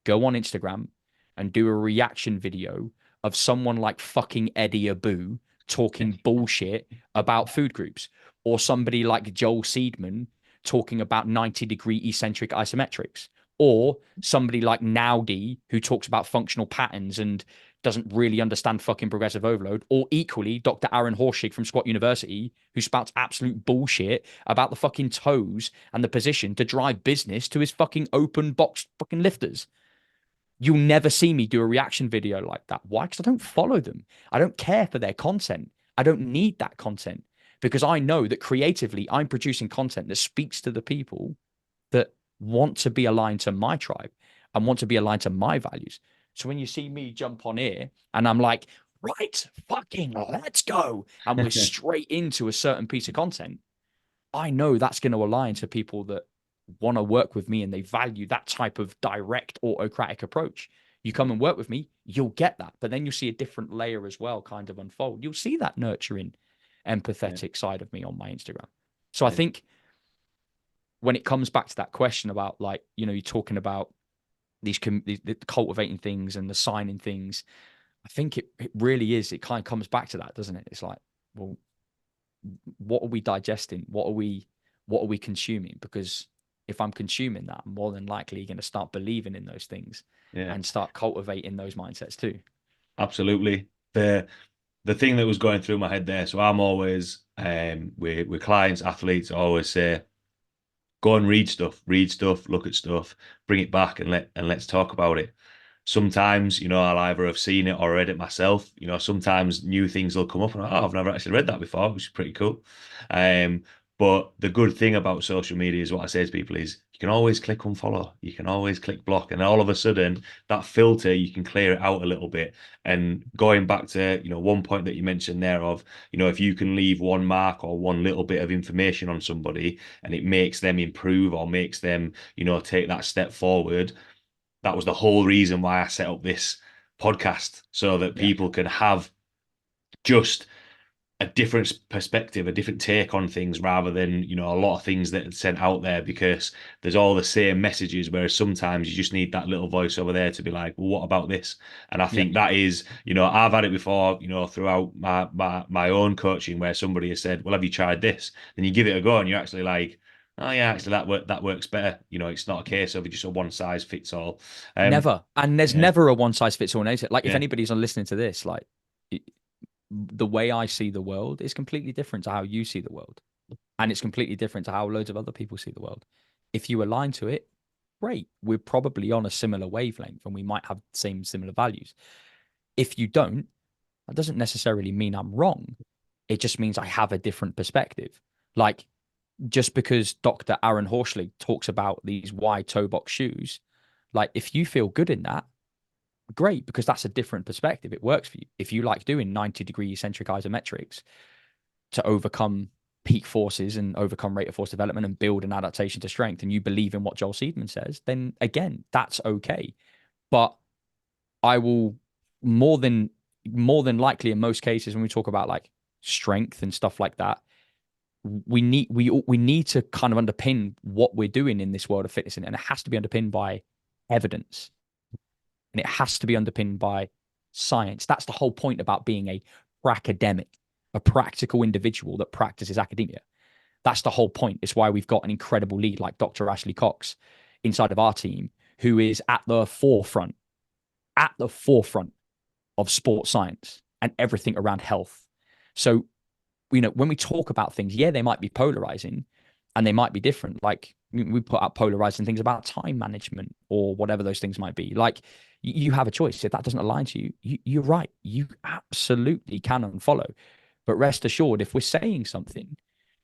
go on Instagram and do a reaction video of someone like fucking Eddie Abu talking bullshit about food groups, or somebody like Joel Seedman talking about 90-degree eccentric isometrics, or somebody like Naudi who talks about functional patterns and doesn't really understand fucking progressive overload, or equally Dr. Aaron Horschig from Squat University who spouts absolute bullshit about the fucking toes and the position to drive business to his fucking open box fucking lifters. You'll never see me do a reaction video like that. Why? Because I don't follow them. I don't care for their content. I don't need that content, because I know that creatively I'm producing content that speaks to the people that want to be aligned to my tribe and want to be aligned to my values. So when you see me jump on here and I'm like, right, fucking let's go, and we're straight into a certain piece of content, I know that's going to align to people that want to work with me and they value that type of direct autocratic approach. You come and work with me, you'll get that. But then you'll see a different layer as well kind of unfold. You'll see that nurturing, empathetic side of me on my Instagram. So I think when it comes back to that question about, like, you're talking about these cultivating things and the signing things, I think it really is. It kind of comes back to that, doesn't it? It's like, well, what are we digesting? What are we consuming? Because if I'm consuming that, I'm more than likely going to start believing in those things and start cultivating those mindsets too. Absolutely. The thing that was going through my head there. So I'm always with clients, athletes, I always say, go and read stuff, look at stuff, bring it back and let's talk about it. Sometimes, I'll either have seen it or read it myself. Sometimes new things will come up and I've never actually read that before, which is pretty cool. But the good thing about social media is what I say to people is you can always click unfollow, you can always click block, and all of a sudden that filter, you can clear it out a little bit. And going back to, one point that you mentioned there of, if you can leave one mark or one little bit of information on somebody and it makes them improve or makes them, take that step forward. That was the whole reason why I set up this podcast, so that people can have just a different perspective, a different take on things, rather than, a lot of things that are sent out there, because there's all the same messages, whereas sometimes you just need that little voice over there to be like, well, what about this? And I think that is, I've had it before, throughout my own coaching, where somebody has said, well, have you tried this? And you give it a go and you're actually like, oh yeah, actually that works better. It's not a case of just a one size fits all. Never. And there's never a one size fits all. Like, if Yeah. anybody's on listening to this, like, the way I see the world is completely different to how you see the world. And it's completely different to how loads of other people see the world. If you align to it, great. We're probably on a similar wavelength and we might have similar values. If you don't, that doesn't necessarily mean I'm wrong. It just means I have a different perspective. Like, just because Dr. Aaron Horschig talks about these wide toe box shoes, like, if you feel good in that, great, because that's a different perspective. It works for you. If you like doing 90-degree eccentric isometrics to overcome peak forces and overcome rate of force development and build an adaptation to strength, and you believe in what Joel Seedman says, then again, that's okay. But I will more than likely, in most cases, when we talk about like strength and stuff like that, we need to kind of underpin what we're doing in this world of fitness, and it has to be underpinned by evidence. And it has to be underpinned by science. That's the whole point about being a academic, a practical individual that practices academia. That's the whole point. It's why we've got an incredible lead like Dr. Ashley Cox inside of our team, who is at the forefront of sports science and everything around health. So, when we talk about things, yeah, they might be polarizing and they might be different. Like we put out polarizing things about time management or whatever those things might be. Like you have a choice. If that doesn't align to you, you're right. You absolutely can unfollow. But rest assured, if we're saying something,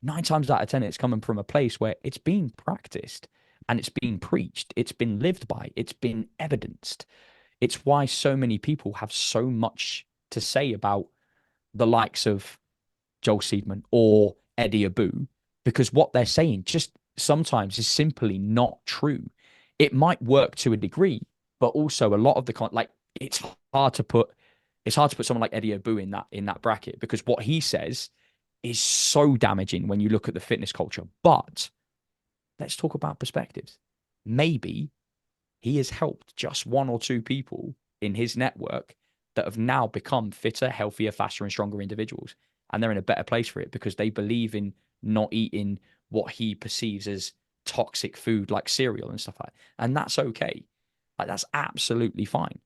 9 times out of 10, it's coming from a place where it's being practiced and it's being preached. It's been lived by. It's been evidenced. It's why so many people have so much to say about the likes of Joel Seedman or Eddie Abu, because what they're saying just sometimes is simply not true. It might work to a degree, but also a lot of the like it's hard to put someone like Eddie Abu in that bracket, because what he says is so damaging when you look at the fitness culture. But let's talk about perspectives. Maybe he has helped just 1 or 2 people in his network that have now become fitter, healthier, faster, and stronger individuals. And they're in a better place for it because they believe in not eating what he perceives as toxic food like cereal and stuff like that. And that's okay. Like, that's absolutely fine.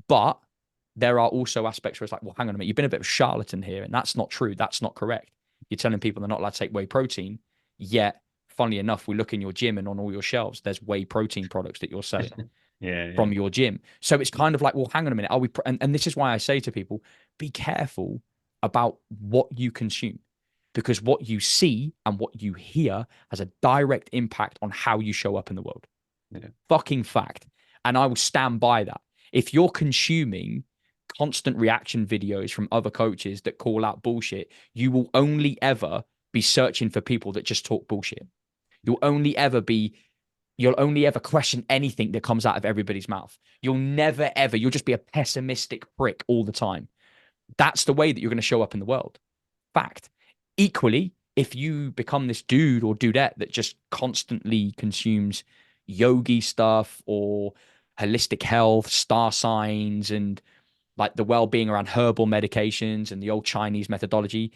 But there are also aspects where it's like, well, hang on a minute, you've been a bit of a charlatan here, and that's not true. That's not correct. You're telling people they're not allowed to take whey protein, yet, funnily enough, we look in your gym and on all your shelves, there's whey protein products that you're selling from your gym. So it's kind of like, well, hang on a minute. Are we? And this is why I say to people, be careful about what you consume, because what you see and what you hear has a direct impact on how you show up in the world. Yeah. Fucking fact. And I will stand by that. If you're consuming constant reaction videos from other coaches that call out bullshit, you will only ever be searching for people that just talk bullshit. You'll only ever question anything that comes out of everybody's mouth. You'll just be a pessimistic prick all the time. That's the way that you're going to show up in the world. Fact. Equally, if you become this dude or dudette that just constantly consumes yogi stuff or holistic health, star signs, and like the well-being around herbal medications and the old Chinese methodology,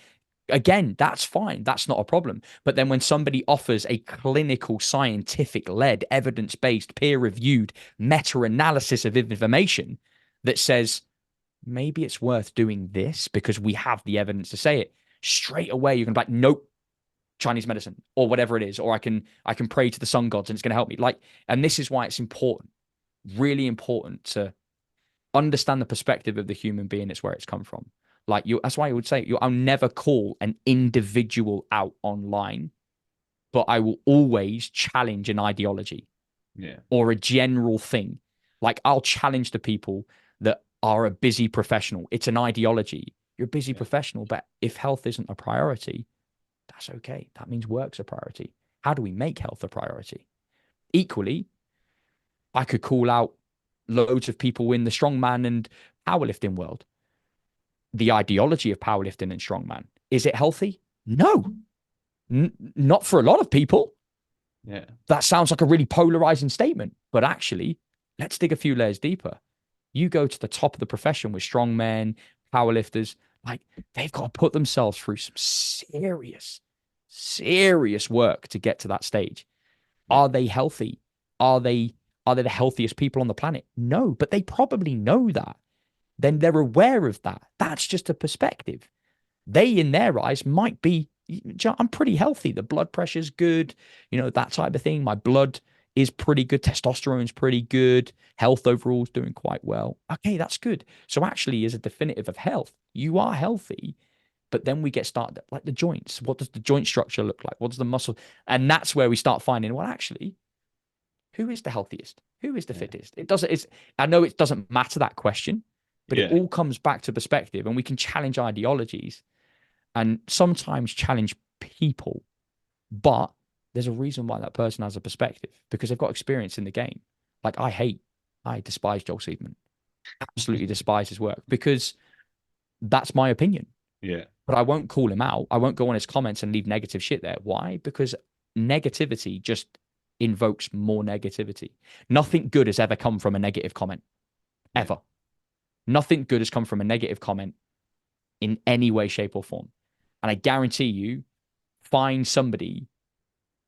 again, that's fine. That's not a problem. But then when somebody offers a clinical, scientific-led, evidence-based, peer-reviewed meta-analysis of information that says, maybe it's worth doing this because we have the evidence to say it, straight away you're going to be like, nope, Chinese medicine or whatever it is, or I can pray to the sun gods and it's going to help me. Like, and this is why it's important, really important, to understand the perspective of the human being. It's where it's come from. Like, that's why I would say I'll never call an individual out online, but I will always challenge an ideology or a general thing. Like, I'll challenge the people that are a busy professional. It's an ideology. You're a busy professional, but if health isn't a priority, that's okay. That means work's a priority. How do we make health a priority? Equally, I could call out loads of people in the strongman and powerlifting world. The ideology of powerlifting and strongman, is it healthy? No, not for a lot of people. Yeah. That sounds like a really polarizing statement, but actually, let's dig a few layers deeper. You go to the top of the profession with strongmen, powerlifters, like, they've got to put themselves through some serious work to get to that stage. Are they healthy? Are they the healthiest people on the planet? No, but they probably know that. Then they're aware of that. That's just a perspective. They, in their eyes, might be, I'm pretty healthy. The blood pressure's good, that type of thing. My blood is pretty good. Testosterone's pretty good. Health overall is doing quite well. Okay, that's good. So actually, as a definitive of health, you are healthy. But then we get started, like the joints. What does the joint structure look like? What does the muscle? And that's where we start finding, well, actually, who is the healthiest? Who is the fittest? I know it doesn't matter, that question, but it all comes back to perspective, and we can challenge ideologies and sometimes challenge people. But there's a reason why that person has a perspective, because they've got experience in the game. Like, I despise Joel Seedman. Absolutely despise his work, because that's my opinion. Yeah. But I won't call him out. I won't go on his comments and leave negative shit there. Why? Because negativity just invokes more negativity. Nothing good has ever come from a negative comment. Ever. Nothing good has come from a negative comment in any way, shape, or form. And I guarantee you, find somebody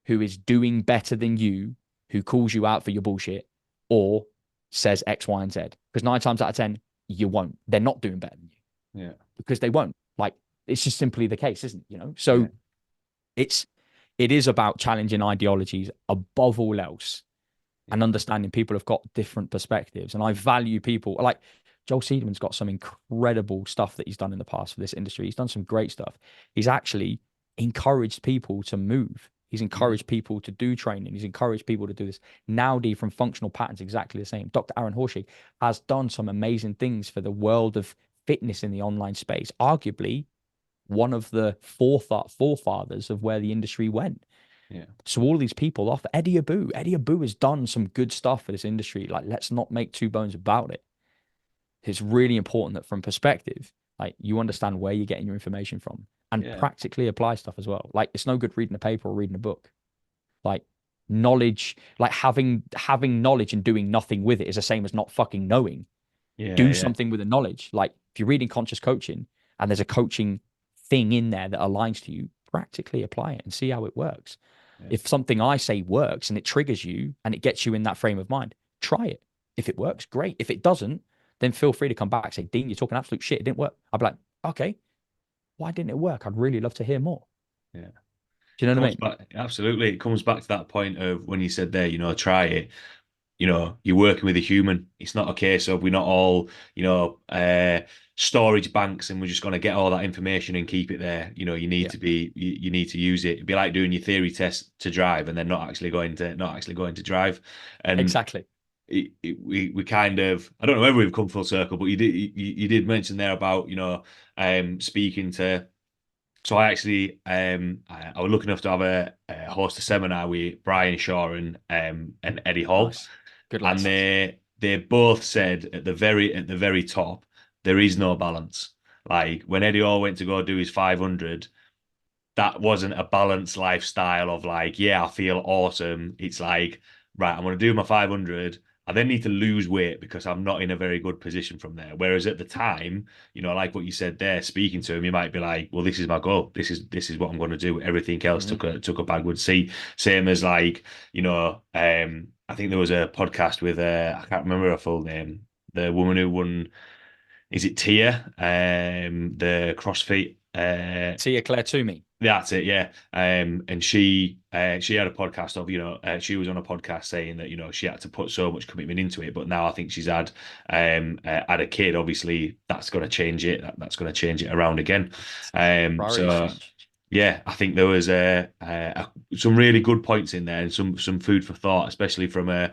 who is doing better than you, who calls you out for your bullshit or says X, Y, and Z. Because 9 times out of 10, you won't. They're not doing better than you. Yeah. Because they won't. Like, it's just simply the case, isn't it? You know? So it is about challenging ideologies above all else and understanding people have got different perspectives. And I value people like Joel Seedman's got some incredible stuff that he's done in the past for this industry. He's done some great stuff. He's actually encouraged people to move. He's encouraged people to do training. He's encouraged people to do this. Nowdy from Functional Patterns, exactly the same. Dr. Aaron Horshig has done some amazing things for the world of fitness in the online space. Arguably, one of the forefathers of where the industry went. Yeah. So all these people off Eddie Abu has done some good stuff for this industry. Like, let's not make two bones about it. It's really important that from perspective, like you understand where you're getting your information from and practically apply stuff as well. Like it's no good reading a paper or reading a book. Like knowledge, like having knowledge and doing nothing with it is the same as not fucking knowing. Do something with the knowledge. Like if you're reading conscious coaching and there's a coaching thing in there that aligns to you, practically apply it and see how it works. If something I say works and it triggers you and it gets you in that frame of mind, try it. If it works, great. If it doesn't, then feel free to come back. Say, Dean, you're talking absolute shit. It didn't work. I'd be like, okay, why didn't it work? I'd really love to hear more. Yeah. Do you know what I mean? Back, absolutely. It comes back to that point of when you said there, try it. You're working with a human. It's not a case of we're not all, storage banks and we're just going to get all that information and keep it there. You need to be, you need to use it. It'd be like doing your theory test to drive and then not actually going to drive. And exactly. We kind of, I don't know whether we've come full circle, but you did mention there about speaking to. So I actually I was lucky enough to have a host a seminar with Brian Shaw and Eddie Hall. Nice. Good And lads. they both said at the very top there is no balance. Like when Eddie Hall went to go do his 500, that wasn't a balanced lifestyle of like, yeah, I feel awesome. It's like, right, I'm going to do my 500. I then need to lose weight because I'm not in a very good position from there. Whereas at the time, like what you said there, speaking to him, you might be like, well, this is my goal. This is what I'm going to do. Everything else took a backward seat. Same as like, I think there was a podcast with I can't remember her full name. The woman who won, is it Tia? The CrossFit Tia Claire Toomey. That's it, yeah. And she had a podcast of, she was on a podcast saying that, she had to put so much commitment into it, but now I think she's had a kid. Obviously, that's going to change it. That's going to change it around again. So yeah, I think there was some really good points in there and some food for thought, especially from a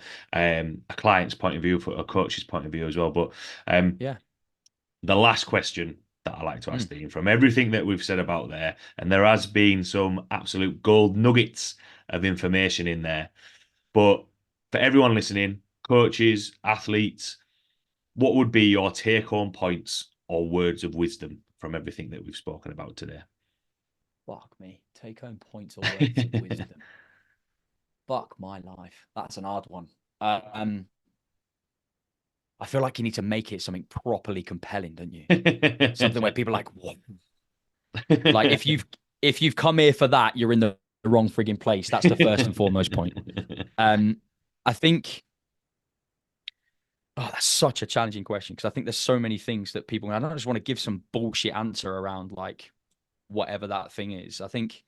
client's point of view, for a coach's point of view as well. But the last question that I like to ask Dean, from everything that we've said about there, and there has been some absolute gold nuggets of information in there. But for everyone listening, coaches, athletes, what would be your take-home points or words of wisdom from everything that we've spoken about today? Fuck me. Take-home points or words of wisdom. Fuck my life. That's an hard one. I feel like you need to make it something properly compelling, don't you? Something where people are like, what? Like if you've come here for that, you're in the wrong frigging place. That's the first and foremost point. I think, that's such a challenging question because I think there's so many things that people, I don't just want to give some bullshit answer around like whatever that thing is. I think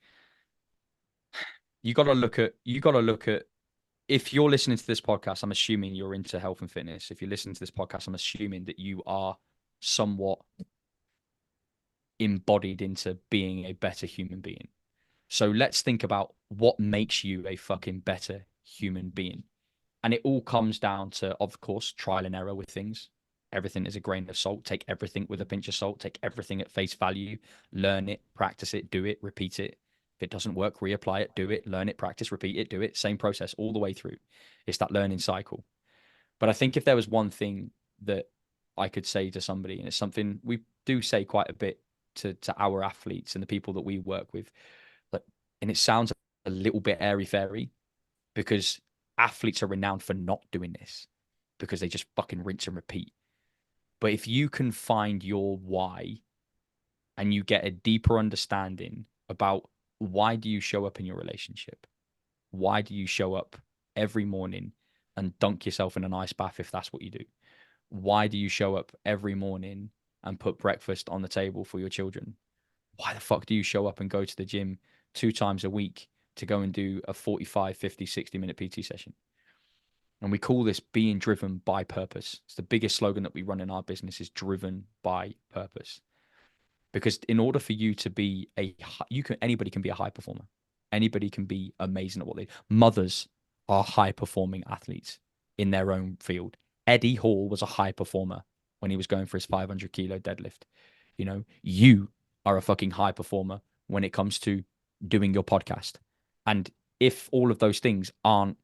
you got to look at if you're listening to this podcast, I'm assuming you're into health and fitness. If you're listening to this podcast, I'm assuming that you are somewhat embodied into being a better human being. So let's think about what makes you a fucking better human being. And it all comes down to, of course, trial and error with things. Everything is a grain of salt. Take everything with a pinch of salt. Take everything at face value. Learn it, practice it, do it, repeat it. If it doesn't work, reapply it, do it, learn it, practice, repeat it, do it. Same process all the way through. It's that learning cycle. But I think if there was one thing that I could say to somebody, and it's something we do say quite a bit to our athletes and the people that we work with, and it sounds a little bit airy-fairy because athletes are renowned for not doing this because they just fucking rinse and repeat. But if you can find your why and you get a deeper understanding about why do you show up in your relationship? Why do you show up every morning and dunk yourself in an ice bath if that's what you do? Why do you show up every morning and put breakfast on the table for your children? Why the fuck do you show up and go to the gym 2 times a week to go and do a 45, 50, 60-minute PT session? And we call this being driven by purpose. It's the biggest slogan that we run in our business, is driven by purpose. Because in order for you to be anybody can be a high performer. Anybody can be amazing at what they do. Mothers are high performing athletes in their own field. Eddie Hall was a high performer when he was going for his 500 kilo deadlift. You know, you are a fucking high performer when it comes to doing your podcast. And if all of those things aren't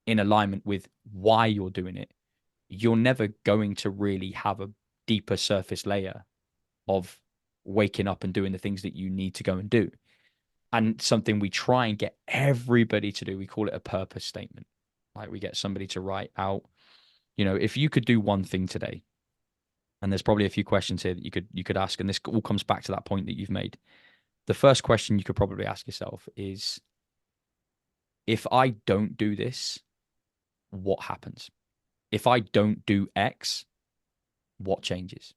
in alignment with why you're doing it, you're never going to really have a deeper surface layer of waking up and doing the things that you need to go and do. And something we try and get everybody to do, we call it a purpose statement. Like, we get somebody to write out, you know, if you could do one thing today, and there's probably a few questions here that you could ask, and this all comes back to that point that you've made. The first question you could probably ask yourself is, if I don't do this, what happens? If I don't do X, what changes?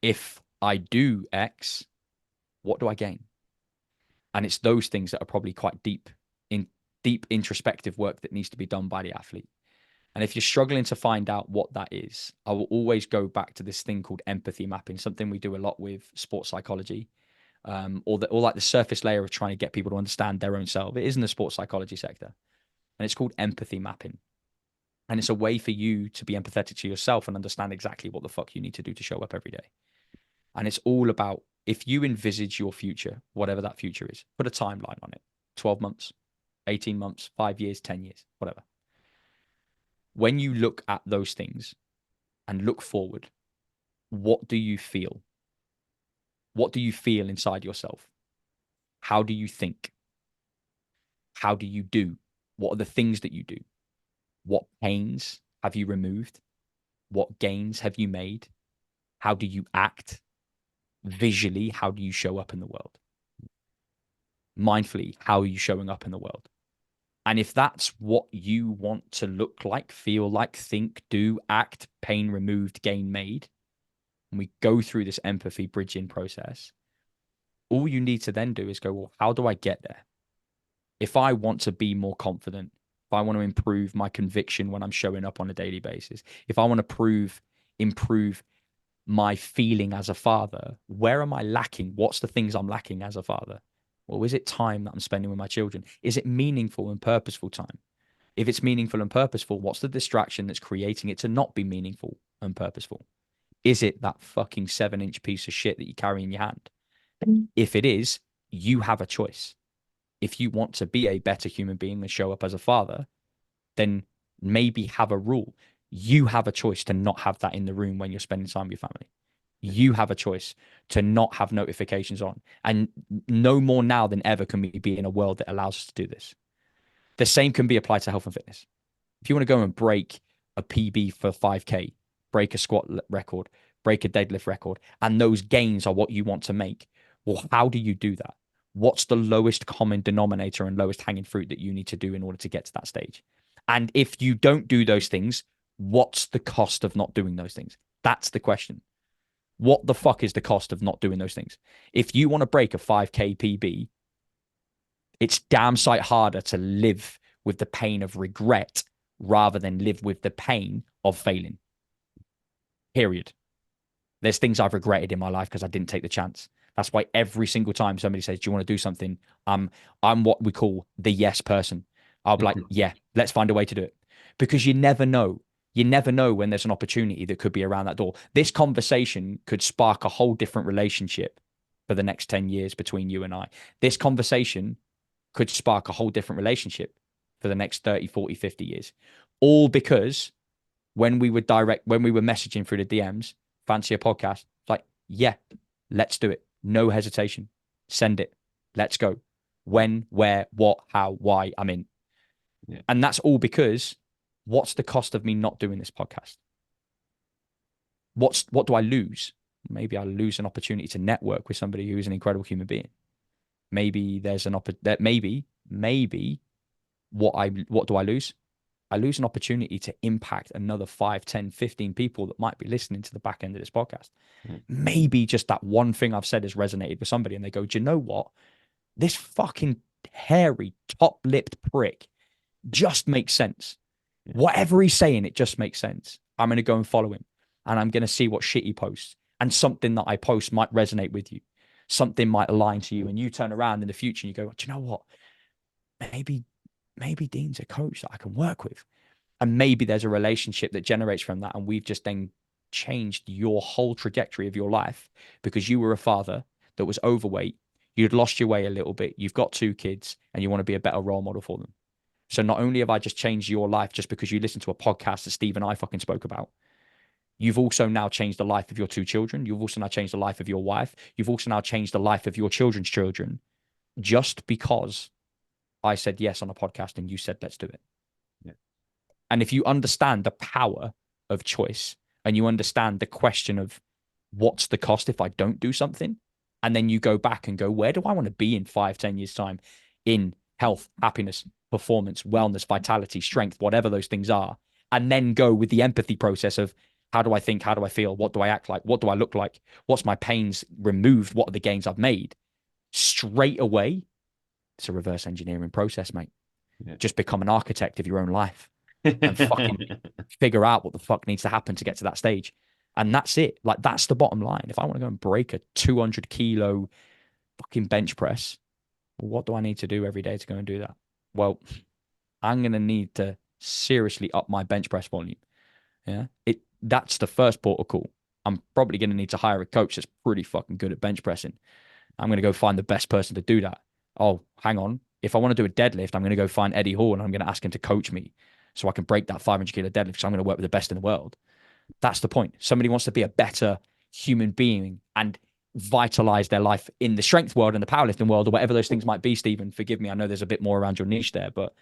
If I do X, what do I gain? And it's those things that are probably quite deep introspective work that needs to be done by the athlete. And if you're struggling to find out what that is, I will always go back to this thing called empathy mapping, something we do a lot with sports psychology, or like the surface layer of trying to get people to understand their own self. It is in the sports psychology sector, and it's called empathy mapping. And it's a way for you to be empathetic to yourself and understand exactly what the fuck you need to do to show up every day. And it's all about, if you envisage your future, whatever that future is, put a timeline on it, 12 months, 18 months, 5 years, 10 years, whatever. When you look at those things and look forward, what do you feel? What do you feel inside yourself? How do you think? How do you do? What are the things that you do? What pains have you removed? What gains have you made? How do you act? Visually, how do you show up in the world? Mindfully, how are you showing up in the world? And if that's what you want to look like, feel like, think, do, act, pain removed, gain made, and we go through this empathy bridging process, all you need to then do is go, well, how do I get there? If I want to be more confident, if I want to improve my conviction when I'm showing up on a daily basis, if I want to improve my feeling as a father, where am I lacking? What's the things I'm lacking as a father? Well, is it time that I'm spending with my children? Is it meaningful and purposeful time? If it's meaningful and purposeful, what's the distraction that's creating it to not be meaningful and purposeful? Is it that fucking 7-inch piece of shit that you carry in your hand? If it is, you have a choice. If you want to be a better human being and show up as a father, then maybe have a rule. You have a choice to not have that in the room when you're spending time with your family. You have a choice to not have notifications on. And no more now than ever can we be in a world that allows us to do this. The same can be applied to health and fitness. If you want to go and break a PB for 5K, break a squat record, break a deadlift record, and those gains are what you want to make, well, how do you do that? What's the lowest common denominator and lowest hanging fruit that you need to do in order to get to that stage? And if you don't do those things, what's the cost of not doing those things? That's the question. What the fuck is the cost of not doing those things? If you want to break a 5K PB, it's damn sight harder to live with the pain of regret rather than live with the pain of failing. Period. There's things I've regretted in my life because I didn't take the chance. That's why every single time somebody says, do you want to do something? I'm what we call the yes person. I'll be like, yeah, let's find a way to do it. Because you never know. You never know when there's an opportunity that could be around that door. This conversation could spark a whole different relationship for the next 10 years between you and I. This conversation could spark a whole different relationship for the next 30, 40, 50 years. All because when we were messaging through the DMs, fancy a podcast, it's like, yeah, let's do it. No hesitation. Send it. Let's go. When, where, what, how, why, I'm in. Yeah. And that's all because what's the cost of me not doing this podcast? What do I lose? Maybe I lose an opportunity to network with somebody who is an incredible human being. Maybe there's an that maybe what do I lose? I lose an opportunity to impact another 5, 10, 15 people that might be listening to the back end of this podcast. Mm. Maybe just that one thing I've said has resonated with somebody and they go, do you know what? This fucking hairy, top-lipped prick just makes sense. Yeah. Whatever he's saying, it just makes sense. I'm going to go and follow him and I'm going to see what shit he posts. And something that I post might resonate with you. Something might align to you. And you turn around in the future and you go, do you know what? Maybe Dean's a coach that I can work with. And maybe there's a relationship that generates from that. And we've just then changed your whole trajectory of your life because you were a father that was overweight. You'd lost your way a little bit. You've got 2 kids and you want to be a better role model for them. So not only have I just changed your life just because you listened to a podcast that Steve and I fucking spoke about, you've also now changed the life of your 2 children. You've also now changed the life of your wife. You've also now changed the life of your children's children just because I said yes on a podcast and you said, let's do it. Yeah. And if you understand the power of choice and you understand the question of what's the cost if I don't do something, and then you go back and go, where do I want to be in 5, 10 years time in health, happiness, performance, wellness, vitality, strength, whatever those things are, and then go with the empathy process of how do I think, how do I feel, what do I act like, what do I look like, what's my pains removed, what are the gains I've made, straight away, it's a reverse engineering process, mate. Yeah. Just become an architect of your own life and fucking figure out what the fuck needs to happen to get to that stage. And that's it. Like, that's the bottom line. If I want to go and break a 200 kilo fucking bench press, what do I need to do every day to go and do that? Well, I'm going to need to seriously up my bench press volume. Yeah. That's the first port of call. I'm probably going to need to hire a coach that's pretty fucking good at bench pressing. I'm going to go find the best person to do that. Oh, hang on. If I want to do a deadlift, I'm going to go find Eddie Hall and I'm going to ask him to coach me so I can break that 500 kilo deadlift because I'm going to work with the best in the world. That's the point. Somebody wants to be a better human being and vitalize their life in the strength world and the powerlifting world or whatever those things might be. Stephen, forgive me. I know there's a bit more around your niche there, but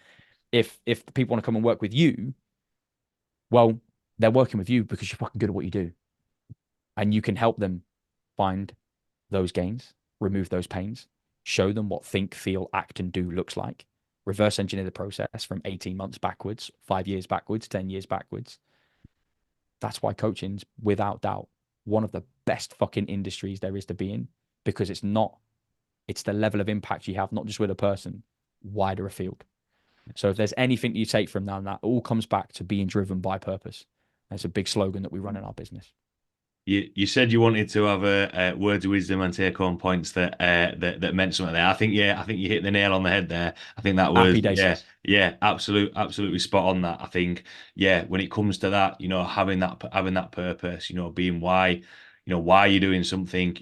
if the people want to come and work with you, well, they're working with you because you're fucking good at what you do. And you can help them find those gains, remove those pains, show them what think, feel, act, and do looks like, reverse engineer the process from 18 months backwards, 5 years backwards, 10 years backwards. That's why coaching's, without doubt, one of the best fucking industries there is to be in because it's the level of impact you have, not just with a person, wider afield. So if there's anything you take from that all comes back to being driven by purpose. That's a big slogan that we run in our business. You said you wanted to have a words of wisdom and take home points that meant something there. I think you hit the nail on the head there. I think that was Happy days. absolutely spot on that. I think when it comes to that, having that purpose, being why you're doing something,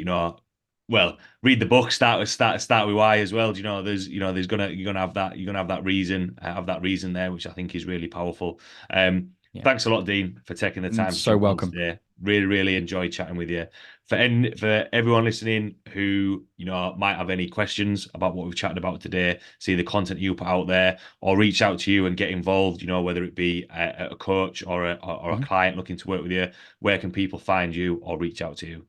well, read the book, start with why as well. You're gonna have that reason there, which I think is really powerful. Yeah. Thanks a lot, Dean, for taking the time to So jump on welcome. today. Really enjoyed chatting with you. For everyone listening who might have any questions about what we've chatted about today, see the content you put out there, or reach out to you and get involved, whether it be a coach or a client looking to work with you, where can people find you or reach out to you?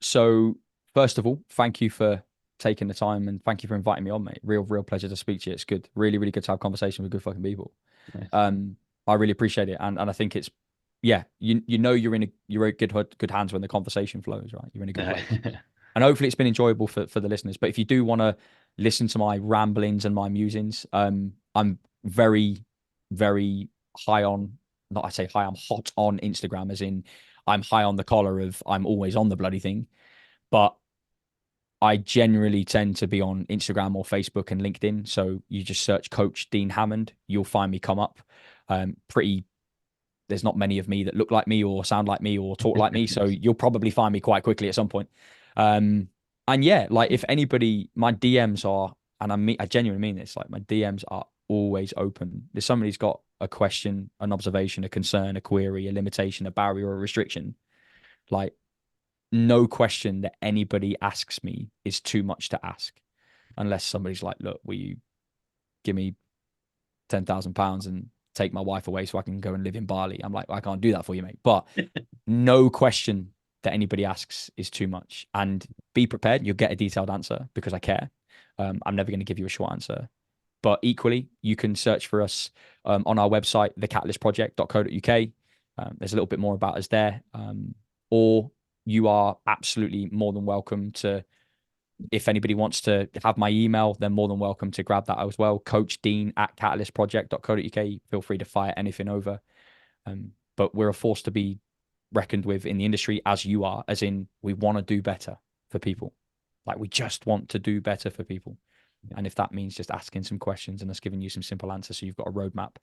So first of all, thank you for taking the time and thank you for inviting me on, mate. Real pleasure to speak to you. It's good. Really good to have conversation with good fucking people. Nice. I really appreciate it. And I think it's, yeah, you're a good hands when the conversation flows, right? You're in a good place. And hopefully it's been enjoyable for the listeners. But if you do want to listen to my ramblings and my musings, I'm very high on, not I say high, I'm hot on Instagram, as in I'm high on the collar of I'm always on the bloody thing. But I generally tend to be on Instagram or Facebook and LinkedIn. So you just search Coach Dean Hammond, you'll find me come up. There's not many of me that look like me or sound like me or talk like me. So you'll probably find me quite quickly at some point. And yeah, like if anybody, my DMs are, and I genuinely mean this, like my DMs are always open. If somebody's got a question, an observation, a concern, a query, a limitation, a barrier, or a restriction, like no question that anybody asks me is too much to ask, unless somebody's like, look, will you give me £10,000 and take my wife away so I can go and live in Bali. I'm like, I can't do that for you, mate. But no question that anybody asks is too much. And be prepared. You'll get a detailed answer because I care. I'm never going to give you a short answer. But equally, you can search for us on our website, thecatalystproject.co.uk. There's a little bit more about us there. Or you are absolutely more than welcome to, if anybody wants to have my email, they're more than welcome to grab that as well. Coach Dean at catalystproject.co.uk. Feel free to fire anything over. But we're a force to be reckoned with in the industry, as you are, as in we want to do better for people. Like, we just want to do better for people. And if that means just asking some questions and us giving you some simple answers so you've got a roadmap,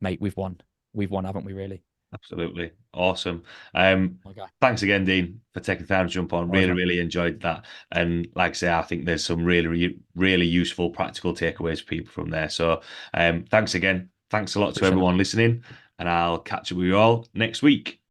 mate, we've won. We've won, haven't we, really? Absolutely. Awesome. Okay. Thanks again, Dean, for taking time to jump on. All right, Really, mate. really enjoyed that. And like I say, I think there's some really, really useful practical takeaways for people from there. So thanks again. Thanks a lot to Appreciate it, everyone mate. listening, and I'll catch up with you all next week.